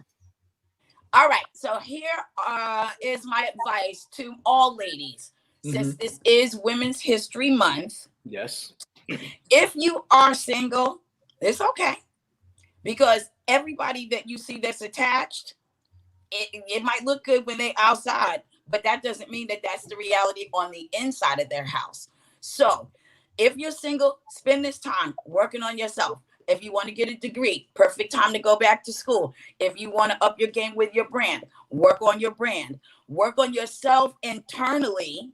All right. So here is my advice to all ladies. Since this is Women's History Month. Yes. If you are single, it's okay. Because everybody that you see that's attached, it might look good when they're outside, but that doesn't mean that that's the reality on the inside of their house. So if you're single, spend this time working on yourself. If you want to get a degree, perfect time to go back to school. If you want to up your game with your brand, work on your brand. Work on yourself internally.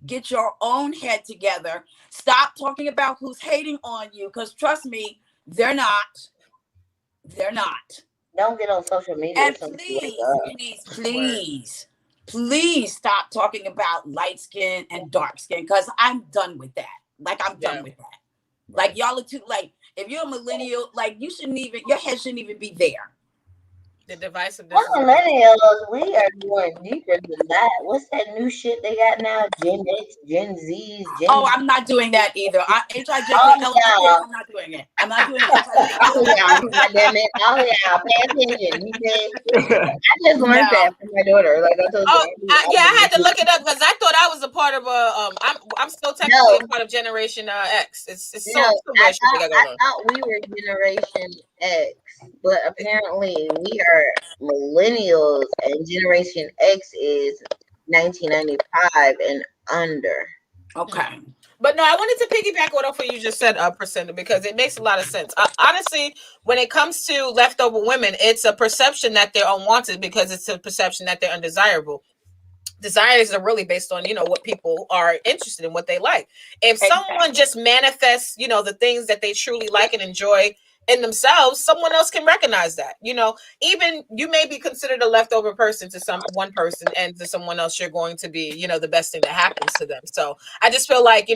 Get your own head together. Stop talking about who's hating on you, because trust me, they're not. They're not. Don't get on social media. And please stop talking about light skin and dark skin, because I'm done with that. Like, I'm done with that. Like, y'all are too, like, if you're a millennial, like, your head shouldn't even be there. The divisiveness. We're millennials. We are going deeper than that. What's that new shit they got now? Gen X, Gen Z's. I'm not doing that either. I'm not doing it. I'm not doing it. Oh yeah, damn it. Oh yeah, pay attention. I just learned that from my daughter. Like I told you. I had to look it up because I thought I was a part of I'm still technically a part of Generation X. It's so much I thought we were Generation X, but apparently we are millennials, and Generation X is 1995 and under. Okay. But no, I wanted to piggyback off what you just said, Priscilla, because it makes a lot of sense. Honestly, when it comes to leftover women, it's a perception that they're unwanted because it's a perception that they're undesirable. Desires are really based on, what people are interested in, what they like. If someone just manifests, the things that they truly like and enjoy in themselves, someone else can recognize that. Even you may be considered a leftover person to one person, and to someone else you're going to be, the best thing that happens to them. So I just feel like,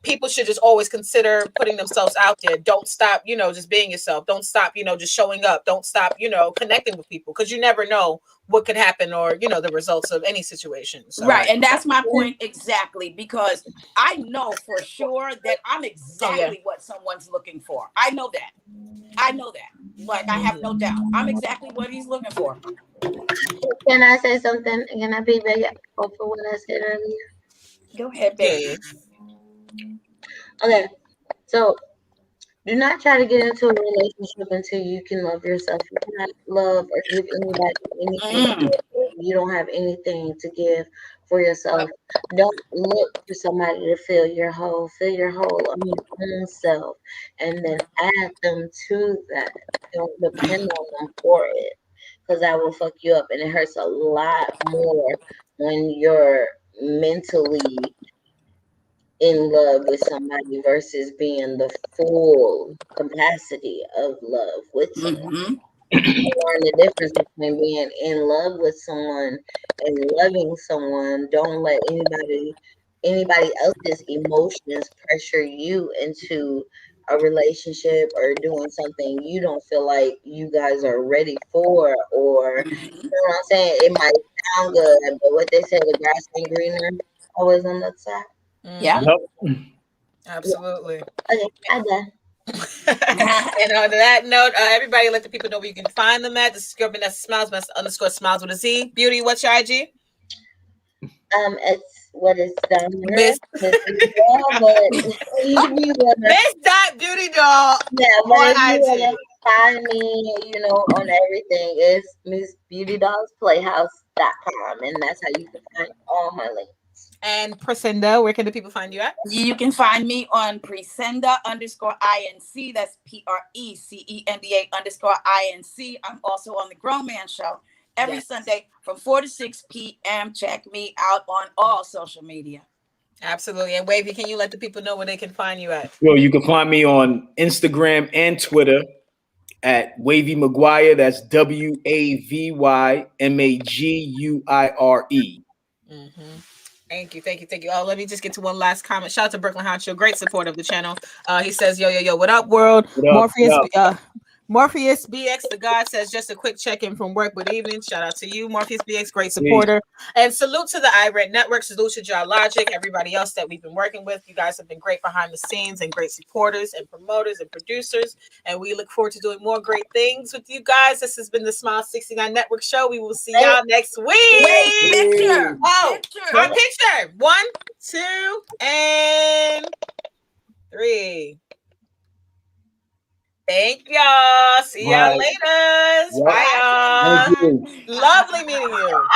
people should just always consider putting themselves out there. Don't stop, just being yourself. Don't stop, just showing up. Don't stop, connecting with people, because you never know what could happen, or the results of any situation. So, right, and that's my point exactly, because I know for sure that I'm exactly what someone's looking for. I know that. Like, I have no doubt. I'm exactly what he's looking for. Can I say something? Can I be very for what I said earlier? Go ahead, baby. Okay, so do not try to get into a relationship until you can love yourself. You cannot love or give anybody anything. You don't have anything to give for yourself. Don't look for somebody to fill your hole. Fill your hole on your own self, and then add them to that. Don't depend on them for it, because that will fuck you up, and it hurts a lot more when you're mentally in love with somebody versus being the full capacity of love with someone. Learn the difference between being in love with someone and loving someone. Don't let anybody else's emotions pressure you into a relationship or doing something you don't feel like you guys are ready for, or you know what I'm saying? It might sound good, but what they say, the grass ain't greener always on the side. Yeah. Absolutely. Okay, I'm done. And on that note, everybody, let the people know where you can find them at. This is girl Vanessa Smilez, _Smilez with a Z. Beauty, what's your IG? It's what is down there. Miss Miss Dot Beauty Doll. Yeah, but if you IG. want to find me, on everything, it's MissBeautyDollsPlayhouse.com, and that's how you can find all my links. And Priscilla, where can the people find you at? You can find me on Presenda _INC. That's PRECENDA _INC. I'm also on the Grown Man Show every Sunday from 4 to 6 p.m. Check me out on all social media. Absolutely. And Wavy, can you let the people know where they can find you at? Well, you can find me on Instagram and Twitter at Wavy Maguire. That's WAVYMAGUIRE. Thank you. Oh, let me just get to one last comment. Shout out to Brooklyn Honcho, great support of the channel. He says, yo, what up, world? Morpheus BX, the God says, just a quick check-in from work. Good evening. Shout out to you, Morpheus BX, great supporter. And salute to the iRed Network. Salute to Jar Logic, everybody else that we've been working with. You guys have been great behind the scenes and great supporters and promoters and producers. And we look forward to doing more great things with you guys. This has been the Smile 69 Network Show. We will see y'all next week. Picture. Our picture. 1, 2, and 3. Thank y'all. See y'all later. Bye, y'all. Lovely meeting you.